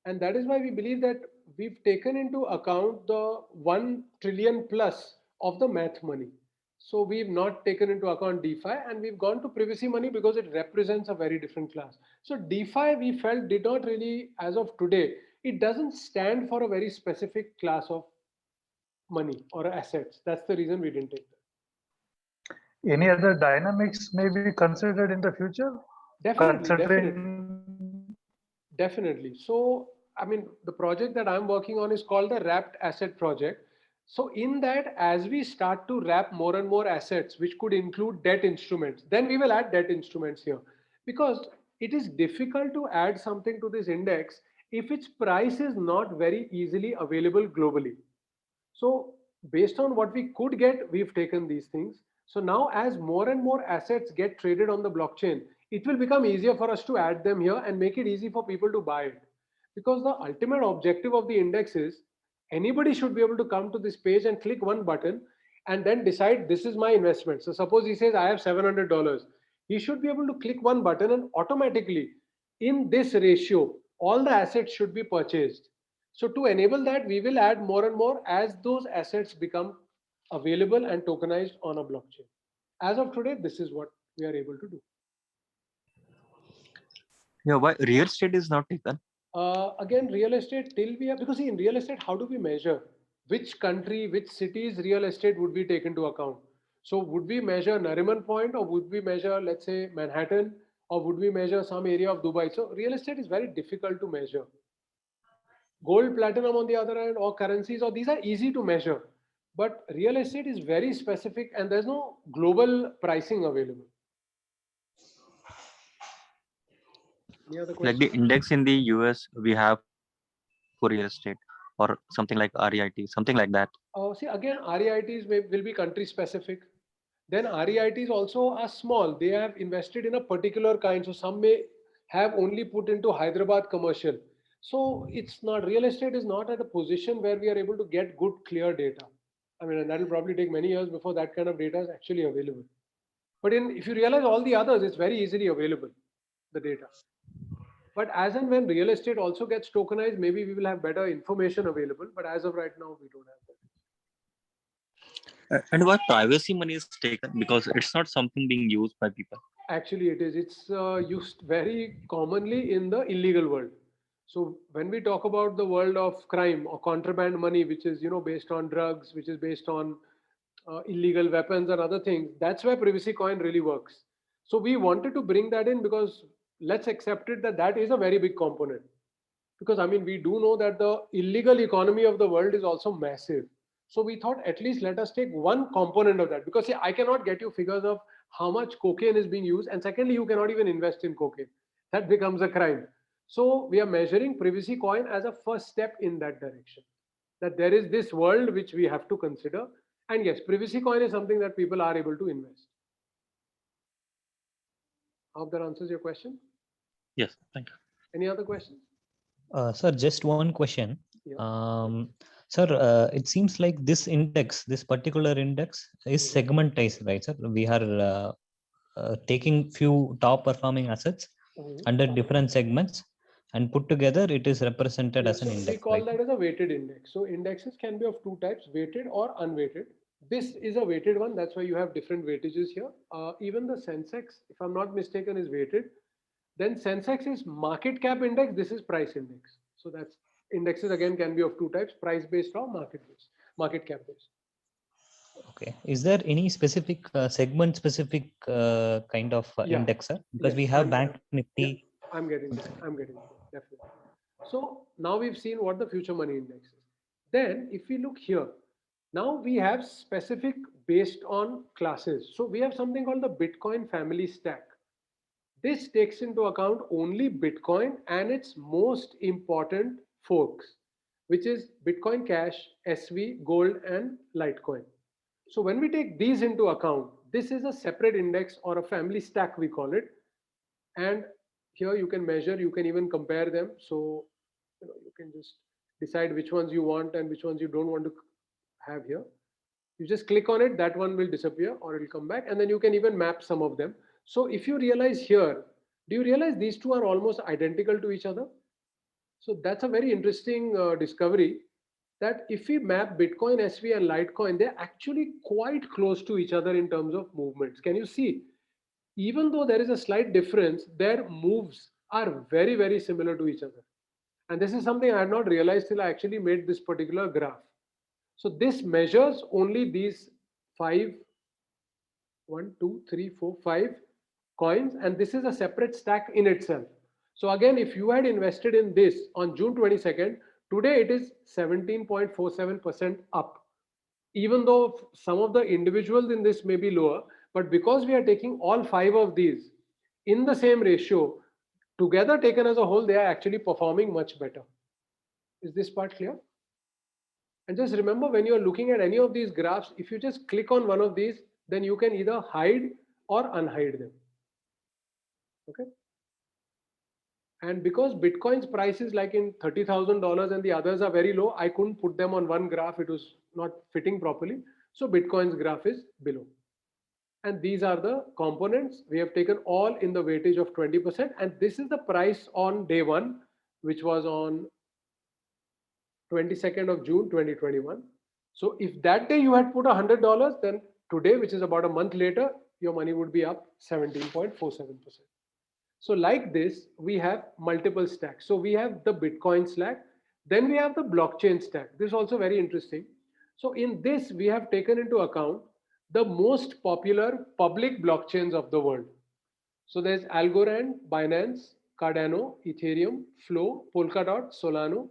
And that is why we believe that we've taken into account the 1 trillion plus of the math money. So we've not taken into account DeFi, and we've gone to privacy money because it represents a very different class. So DeFi, we felt, did not really, as of today, it doesn't stand for a very specific class of money or assets. That's the reason we didn't take that.
Any other dynamics may be considered in the future?
Definitely. So, I mean, the project that I'm working on is called the Wrapped Asset Project. So in that, as we start to wrap more and more assets, which could include debt instruments, then we will add debt instruments here, because it is difficult to add something to this index if its price is not very easily available globally. So based on what we could get, we've taken these things. So now as more and more assets get traded on the blockchain, it will become easier for us to add them here and make it easy for people to buy it. Because the ultimate objective of the index is anybody should be able to come to this page and click one button and then decide, this is my investment. So suppose he says, I have $700. He should be able to click one button and automatically in this ratio, all the assets should be purchased. So to enable that, we will add more and more as those assets become available and tokenized on a blockchain. As of today, this is what we are able to do.
Yeah, why real estate is not taken?
Again, real estate till we have, because see, in real estate, how do we measure which country, which city's real estate would be taken into account? So would we measure Nariman Point, or would we measure, let's say, Manhattan, or would we measure some area of Dubai? So real estate is very difficult to measure. Gold, platinum on the other hand, or currencies, or these are easy to measure. But real estate is very specific and there's no global pricing available. Any other
Like
questions?
the index in the US we have for real estate, or something like REIT, something like that.
See, again, REITs will be country specific. Then REITs also are small. They have invested in a particular kind. So some may have only put into Hyderabad commercial. So it's not, real estate is not at a position where we are able to get good, clear data. I mean, and that'll probably take many years before that kind of data is actually available. But if you realize all the others, it's very easily available, the data. But as and when real estate also gets tokenized, maybe we will have better information available. But as of right now, we don't have that.
And why privacy money is taken? Because it's not something being used by people.
Actually, it is. It's used very commonly in the illegal world. So when we talk about the world of crime or contraband money, which is, based on drugs, which is based on illegal weapons and other things, that's where privacy coin really works. So we wanted to bring that in because let's accept it that is a very big component. Because I mean, we do know that the illegal economy of the world is also massive. So we thought at least let us take one component of that, because see, I cannot get you figures of how much cocaine is being used. And secondly, you cannot even invest in cocaine. That becomes a crime. So we are measuring privacy coin as a first step in that direction, that there is this world which we have to consider. And yes, privacy coin is something that people are able to invest. I hope that answers your question.
Yes, thank you.
Any other questions?
Sir, just one question.
Yeah.
Sir, it seems like this index, this particular index is segmentized, right, sir? We are taking few top performing assets under different segments and put together, it is represented
Yeah,
as an
so
index.
we call
right?
that as a weighted index. So indexes can be of two types, weighted or unweighted. This is a weighted one. That's why you have different weightages here. Even the Sensex, if I'm not mistaken, is weighted. Then Sensex is market cap index. This is price index. So that's indexes again can be of two types, price based or market based, market cap based.
Okay. Is there any specific segment specific kind of
Yeah.
index, sir? Because
Yes,
we have
I'm-
Bank Nifty.
I'm getting there. Definitely. So now we've seen what the future money index is. Then if we look here, now we have specific based on classes. So we have something called the Bitcoin family stack. This takes into account only Bitcoin and its most important forks, which is Bitcoin Cash, SV, Gold, and Litecoin. So when we take these into account, this is a separate index or a family stack, we call it. And here you can measure, you can even compare them. So you can just decide which ones you want and which ones you don't want to have here. You just click on it, that one will disappear or it will come back, and then you can even map some of them. So if you realize here, do you realize these two are almost identical to each other? So that's a very interesting discovery, that if we map Bitcoin, SV, and Litecoin, they're actually quite close to each other in terms of movements. Can you see? Even though there is a slight difference, their moves are very, very similar to each other. And this is something I had not realized till I actually made this particular graph. So this measures only these 5 coins, and this is a separate stack in itself. So again, if you had invested in this on June 22nd, today it is 17.47% up. Even though some of the individuals in this may be lower, but because we are taking all 5 of these in the same ratio, together taken as a whole, they are actually performing much better. Is this part clear? And just remember, when you are looking at any of these graphs, if you just click on one of these, then you can either hide or unhide them. Okay. And because Bitcoin's price is like in $30,000 and the others are very low, I couldn't put them on one graph. It was not fitting properly. So Bitcoin's graph is below. And these are the components. We have taken all in the weightage of 20%. And this is the price on day one, which was on 22nd of June, 2021. So if that day you had put $100, then today, which is about a month later, your money would be up 17.47%. So like this, we have multiple stacks. So we have the Bitcoin stack, then we have the blockchain stack. This is also very interesting. So in this, we have taken into account the most popular public blockchains of the world. So there's Algorand, Binance, Cardano, Ethereum, Flow, Polkadot, Solana,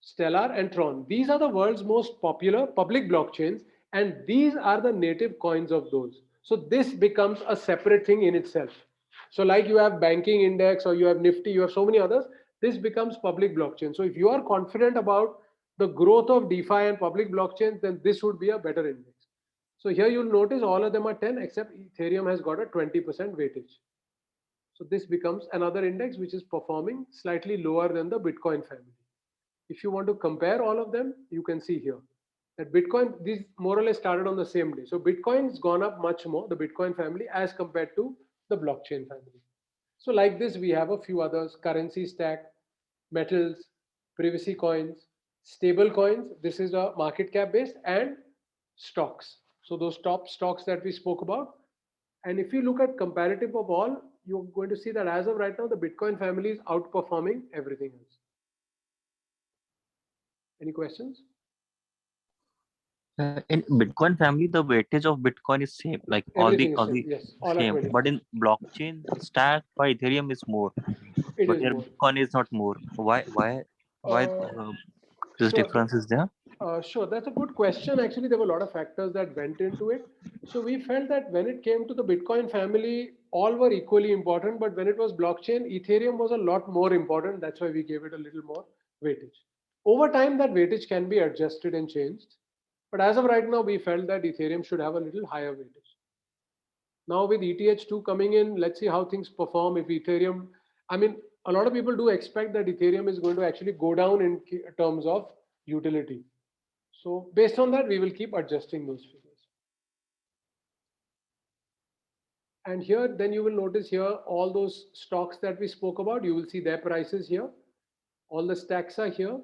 Stellar, and Tron. These are the world's most popular public blockchains, and these are the native coins of those. So this becomes a separate thing in itself. So like you have banking index or you have Nifty, you have so many others, this becomes public blockchain. So if you are confident about the growth of DeFi and public blockchains, then this would be a better index. So here you'll notice all of them are 10 except Ethereum has got a 20% weightage. So this becomes another index which is performing slightly lower than the Bitcoin family. If you want to compare all of them, you can see here that Bitcoin, these more or less started on the same day. So Bitcoin's gone up much more, the Bitcoin family, as compared to the blockchain family. So like this, we have a few others: currency stack, metals, privacy coins, stable coins. This is a market cap based, and stocks. So those top stocks that we spoke about. And if you look at comparative of all, you're going to see that as of right now, the Bitcoin family is outperforming everything else. Any questions?
In Bitcoin family, the weightage of Bitcoin is same, like all the
Yes, all are
same.
20%.
But in blockchain stack by Ethereum is more.
It
But
is
here
more.
Bitcoin is not more. Why Why this
Sure.
difference is there?
Sure, that's a good question. Actually, there were a lot of factors that went into it. So we felt that when it came to the Bitcoin family, all were equally important, but when it was blockchain, Ethereum was a lot more important. That's why we gave it a little more weightage. Over time, that weightage can be adjusted and changed. But as of right now, we felt that Ethereum should have a little higher weightage. Now with ETH2 coming in, let's see how things perform. If Ethereum, I mean, a lot of people do expect that Ethereum is going to actually go down in terms of utility. So based on that, we will keep adjusting those figures. And here, then you will notice here, all those stocks that we spoke about, you will see their prices here. All the stacks are here.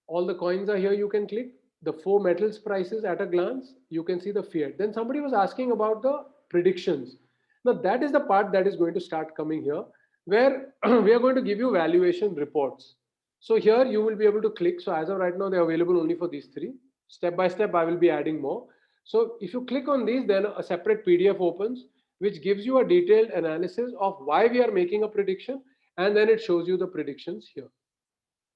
All the coins are here. You can click the 4 metals prices at a glance. You can see the fiat. Then somebody was asking about the predictions. Now that is the part that is going to start coming here, where we are going to give you valuation reports. So here you will be able to click. So as of right now, they're available only for these 3. Step by step, I will be adding more. So if you click on these, then a separate PDF opens, which gives you a detailed analysis of why we are making a prediction. And then it shows you the predictions here.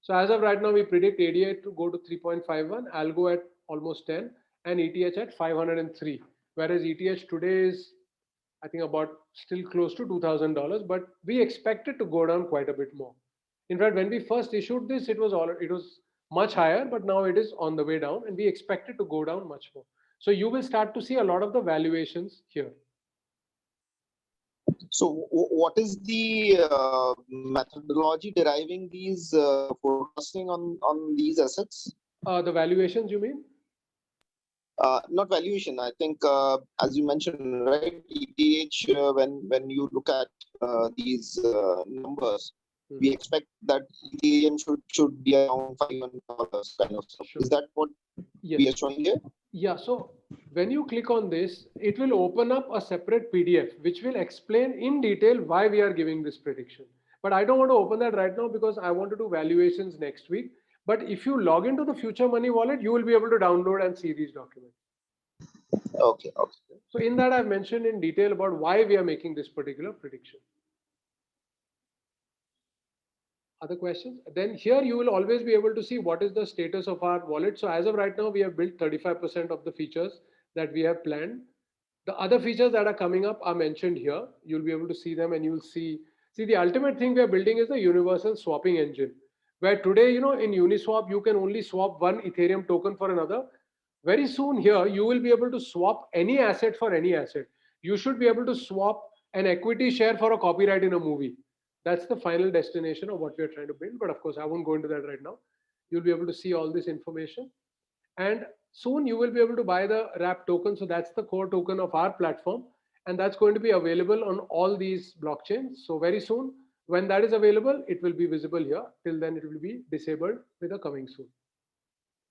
So as of right now, we predict ADA to go to 3.51, Algo at almost 10, and ETH at 503. Whereas ETH today is, I think, about still close to $2,000, but we expect it to go down quite a bit more. In fact, when we first issued this, it was much higher, but now it is on the way down, and we expect it to go down much more. So you will start to see a lot of the valuations here.
So what is the methodology deriving these forecasting on these assets?
The valuations, you mean?
Not valuation. I think, as you mentioned, right, ETH, when you look at these numbers, we expect that Ethereum should be around $500 kind of stuff.
Sure.
Is that what we are showing here?
Yeah, so when you click on this, it will open up a separate PDF, which will explain in detail why we are giving this prediction. But I don't want to open that right now because I want to do valuations next week. But if you log into the Future Money wallet, you will be able to download and see these documents.
Okay.
So in that, I've mentioned in detail about why we are making this particular prediction. Other questions? Then here you will always be able to see what is the status of our wallet. So as of right now, we have built 35% of the features that we have planned. The other features that are coming up are mentioned here. You'll be able to see them and you'll see the ultimate thing we are building is the universal swapping engine, where today, in Uniswap, you can only swap one Ethereum token for another. Very soon here, you will be able to swap any asset for any asset. You should be able to swap an equity share for a copyright in a movie. That's the final destination of what we are trying to build. But of course, I won't go into that right now. You'll be able to see all this information. And soon you will be able to buy the wrap token. So that's the core token of our platform. And that's going to be available on all these blockchains. So very soon, when that is available, it will be visible here. Till then, it will be disabled with a coming soon.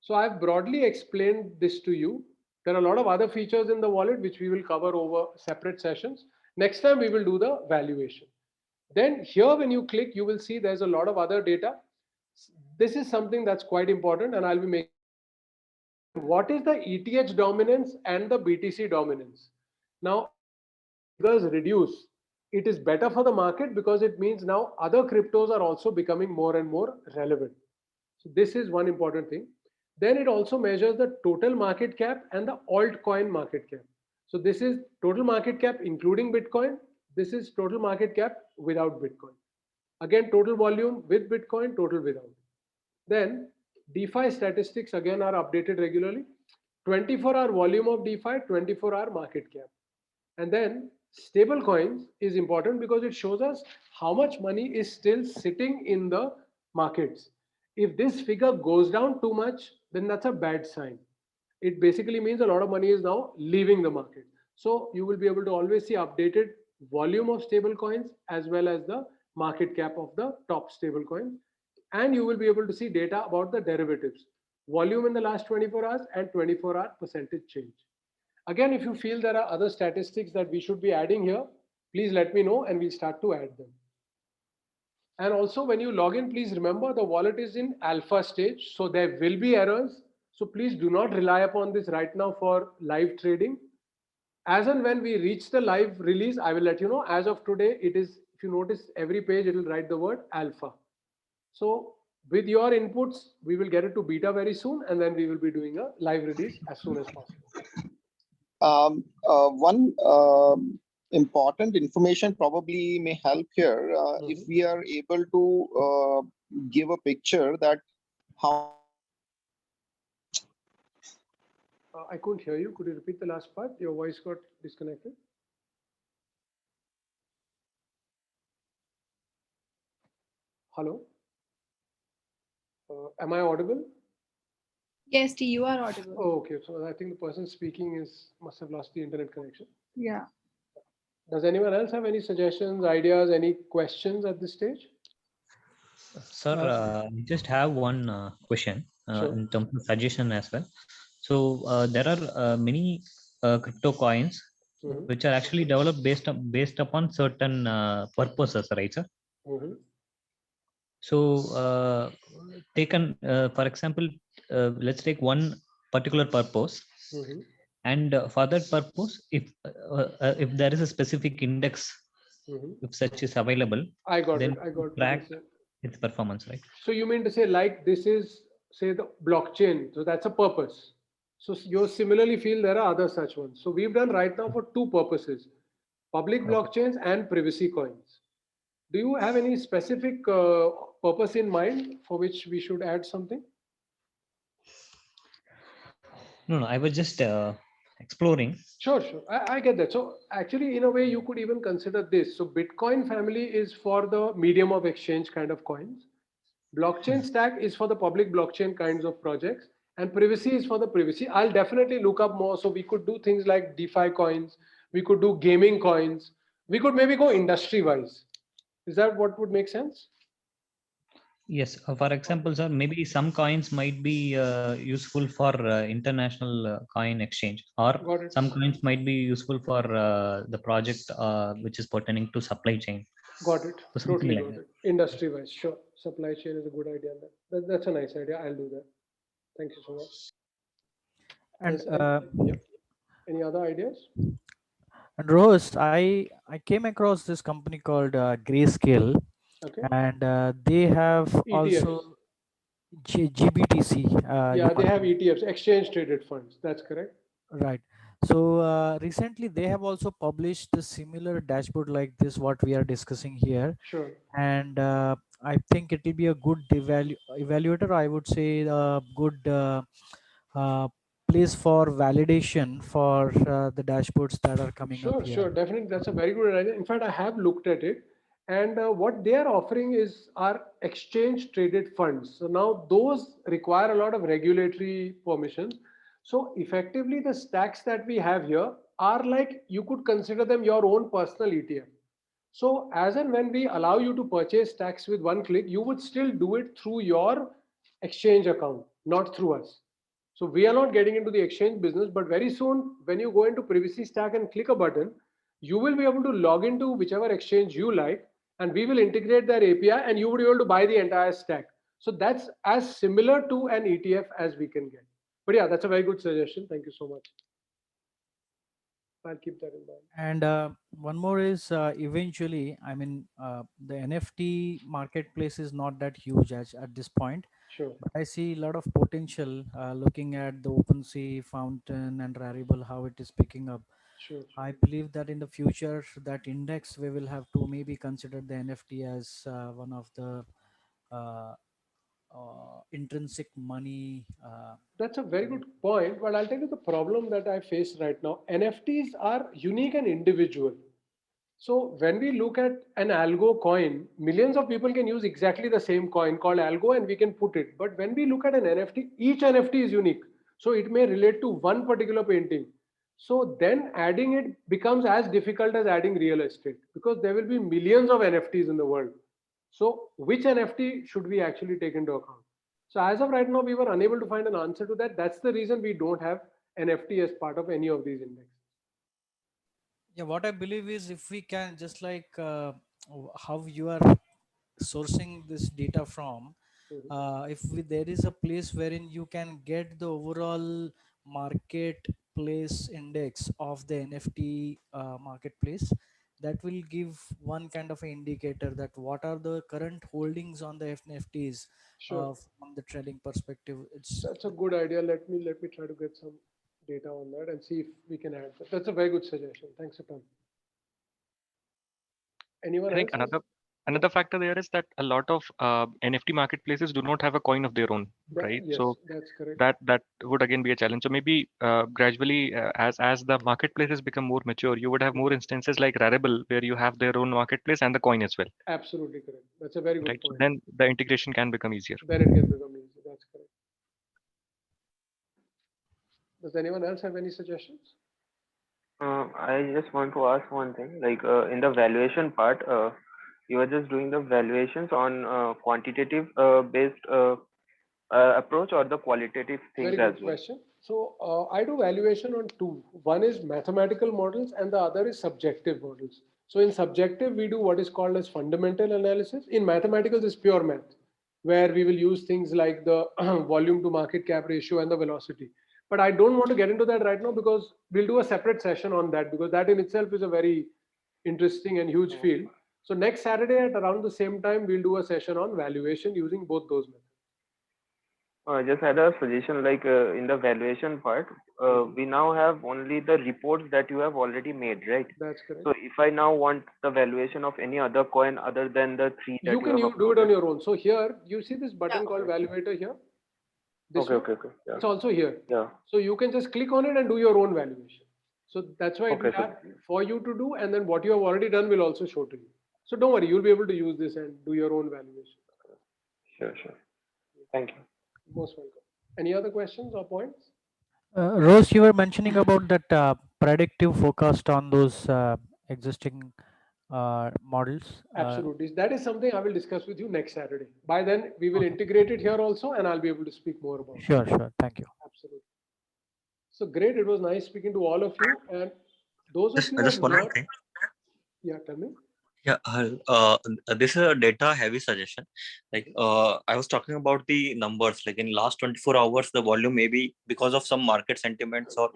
So I've broadly explained this to you. There are a lot of other features in the wallet, which we will cover over separate sessions. Next time, we will do the valuation. Then here, when you click, you will see there's a lot of other data. This is something that's quite important, and I'll be making. What is the ETH dominance and the BTC dominance? Now, figures reduce. It is better for the market because it means now other cryptos are also becoming more and more relevant. So this is one important thing. Then it also measures the total market cap and the altcoin market cap. So this is total market cap including Bitcoin. This is total market cap without Bitcoin. Again, total volume with Bitcoin, total without. Then DeFi statistics again are updated regularly. 24-hour volume of DeFi, 24-hour market cap. And then stable coins is important because it shows us how much money is still sitting in the markets. If this figure goes down too much, then that's a bad sign. It basically means a lot of money is now leaving the market. So you will be able to always see updated volume of stable coins as well as the market cap of the top stable coins. And you will be able to see data about the derivatives, volume in the last 24 hours and 24-hour percentage change. Again, if you feel there are other statistics that we should be adding here, please let me know and we'll start to add them. And also when you log in, please remember the wallet is in alpha stage. So there will be errors. So please do not rely upon this right now for live trading. As and when we reach the live release, I will let you know. As of today, it is, if you notice every page, it will write the word alpha. So With your inputs, we will get it to beta very soon, and then we will be doing a live release as soon as possible.
One important information probably may help here. If we are able to give a picture that how
I couldn't hear you. Could you repeat the last part? Your voice got disconnected. Hello? Am I audible?
Yes, T, you are audible.
Oh, okay. So I think the person speaking must have lost the internet connection.
Yeah.
Does anyone else have any suggestions, ideas, any questions at this stage?
Sir, I just have one question
Sure.
in terms of suggestion as well. So there are many crypto coins which are actually developed based upon certain purposes, right, sir? So taken for example, let's take one particular purpose, and for that purpose, if there is a specific index, if such is available,
I got
then
it. I got what
track
you said.
its performance, right?
So you mean to say, like, this is, say, the blockchain. So that's a purpose. So you similarly feel there are other such ones. So we've done right now for two purposes: public blockchains and privacy coins. Do you have any specific purpose in mind for which we should add something?
No, I was just exploring.
Sure, sure. I get that. So actually, in a way, you could even consider this. So Bitcoin family is for the medium of exchange kind of coins. Blockchain stack is for the public blockchain kinds of projects, and privacy is for the privacy. I'll definitely look up more. So we could do things like DeFi coins. We could do gaming coins. We could maybe go industry wise. Is that what would make sense?
Yes, for example, sir, maybe some coins might be useful for international coin exchange, or some coins might be useful for the project which is pertaining to supply chain.
Got it.
So something
Totally
like
got
that.
it. Industry wise, sure. Supply chain is a good idea. That's a nice idea. I'll do that. Thank you so much.
And
Yeah. Any other ideas?
And Rose, I came across this company called Grayscale,
Okay.
and they have
ETFs.
also GBTC.
Yeah, they have ETFs, exchange traded funds. That's correct.
Right. So recently they have also published a similar dashboard like this, what we are discussing here.
Sure.
And I think it will be a good evaluator. I would say a good place for validation for the dashboards that are coming up
Sure,
here.
sure. Definitely. That's a very good idea. In fact, I have looked at it. And what they are offering is our exchange traded funds. So now those require a lot of regulatory permissions. So effectively, the stacks that we have here are like, you could consider them your own personal ETF. So as and when we allow you to purchase stacks with one click, you would still do it through your exchange account, not through us. So we are not getting into the exchange business, but very soon when you go into privacy stack and click a button, you will be able to log into whichever exchange you like, and we will integrate their API and you would be able to buy the entire stack. So that's as similar to an ETF as we can get. But yeah, that's a very good suggestion. Thank you so much. I'll keep that in mind.
And one more is eventually, I mean, the NFT marketplace is not that huge at this point.
Sure.
But I see a lot of potential looking at the OpenSea, Fountain, and Rarible, how it is picking up.
Sure.
I believe that in the future, that index, we will have to maybe consider the NFT as one of the uh, intrinsic money.
That's a very good point, but I'll tell you the problem that I face right now. NFTs are unique and individual. So when we look at an algo coin, millions of people can use exactly the same coin called algo and we can put it. But when we look at an NFT, each NFT is unique. So it may relate to one particular painting. So then adding it becomes as difficult as adding real estate because there will be millions of NFTs in the world. So which NFT should we actually take into account? So as of right now, we were unable to find an answer to that. That's the reason we don't have NFT as part of any of these indexes.
Yeah, what I believe is if we can, just like how you are sourcing this data from, if there is a place wherein you can get the overall marketplace index of the NFT marketplace, that will give one kind of an indicator that what are the current holdings on the NFTs
Sure.
from the trading perspective. It's
That's a good idea. Let me try to get some data on that and see if we can add that. That's a very good suggestion. Thanks a ton. Anyone
I think
else?
another factor there is that a lot of NFT marketplaces do not have a coin of their own, right?
Yes,
So
that's correct.
that would again be a challenge. So maybe gradually, as the marketplaces become more mature, you would have more instances like Rarible where you have their own marketplace and the coin as well,
Absolutely correct. That's a very good
right? So
point.
then the integration can become easier.
Then it can become easy. That's correct. Does anyone else have any suggestions?
I just want to ask one thing, like in the valuation part, you are just doing the valuations on quantitative based approach or the qualitative things
Very
as
good
well?
question. So I do valuation on two. One is mathematical models and the other is subjective models. So in subjective, we do what is called as fundamental analysis. In mathematical, it's pure math, where we will use things like the volume to market cap ratio and the velocity. But I don't want to get into that right now because we'll do a separate session on that because that in itself is a very interesting and huge field. So next Saturday at around the same time, we'll do a session on valuation using both those methods.
I just had a suggestion, like in the valuation part, we now have only the reports that you have already made, right?
That's correct.
So if I now want the valuation of any other coin other than the three that
You can
have
do it on
uploaded.
your own. So here you see this button called Valuator here. This
Okay,
one,
okay, okay. Yeah.
it's also here.
Yeah.
So you can just click on it and do your own valuation. So that's why it will
Okay, so
ask for you to do, and then what you have already done will also show to you. So don't worry, you'll be able to use this and do your own valuation.
sure, sure. Thank you.
Most welcome. Any other questions or points?
Rose, you were mentioning about that predictive forecast on those existing models.
Absolutely. That is something I will discuss with you next Saturday. By then, we will integrate it here also, and I'll be able to speak more about it.
Sure, sure. Thank you.
Absolutely. So great. It was nice speaking to all of you. And those of you who
Just
have
one more
not,
thing.
yeah, tell me.
Yeah, this is a data heavy suggestion. Like I was talking about the numbers. Like in last 24 hours, the volume maybe because of some market sentiments or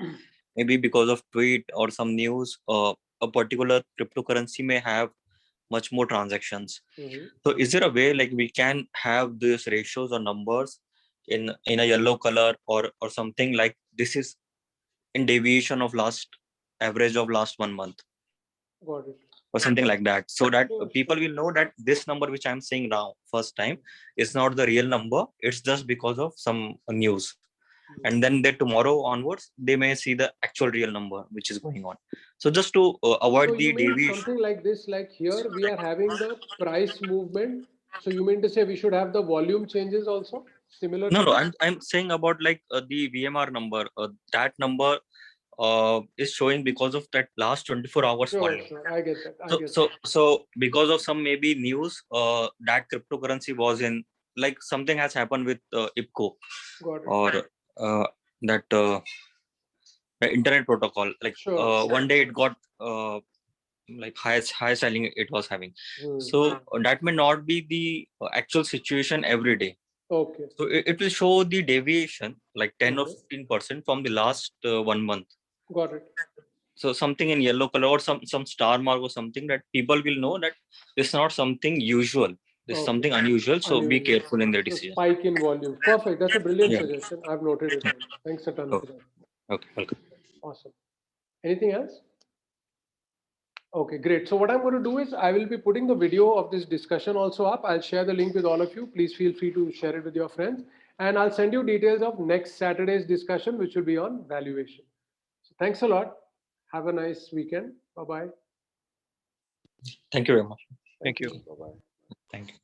maybe because of tweet or some news. A particular cryptocurrency may have much more transactions. So is there a way like we can have these ratios or numbers in a yellow color or something like this is in deviation of last average of last 1 month
Got it.
or something like that, so that
Sure,
people will know that this number which I'm saying now first time is not the real number. It's just because of some news, and then they tomorrow onwards they may see the actual real number which is going on. So just to avoid
So
the
you mean
deviation.
something like this, like here we are having the price movement. So you mean to say we should have the volume changes also similar to
No,
this?
I'm saying about like the VMR number. That number is showing because of that last 24 hours
Sure,
volume.
sure. I get that. I
So,
get
so,
that.
so because of some maybe news, that cryptocurrency was in like something has happened with IPCO
Got it.
or that the internet protocol. Like
Sure.
one day it got like high selling it was having. So that may not be the actual situation every day.
Okay.
So it will show the deviation like 10 or
Okay.
15% from the last 1 month.
Got it.
So something in yellow color or some star mark or something that people will know that it's not something usual. It's
Okay.
something unusual. So be
Unusual.
careful in their
So
decision.
spike in volume. Perfect. That's a brilliant
Yeah.
suggestion. I've noted it down. Thanks a ton for
Okay.
that.
Okay. Welcome.
Awesome. Anything else? Okay, great. So what I'm going to do is I will be putting the video of this discussion also up. I'll share the link with all of you. Please feel free to share it with your friends. And I'll send you details of next Saturday's discussion, which will be on valuation. So thanks a lot. Have a nice weekend. Bye-bye.
Thank you very much.
Thank you.
Bye-bye.
Thank you.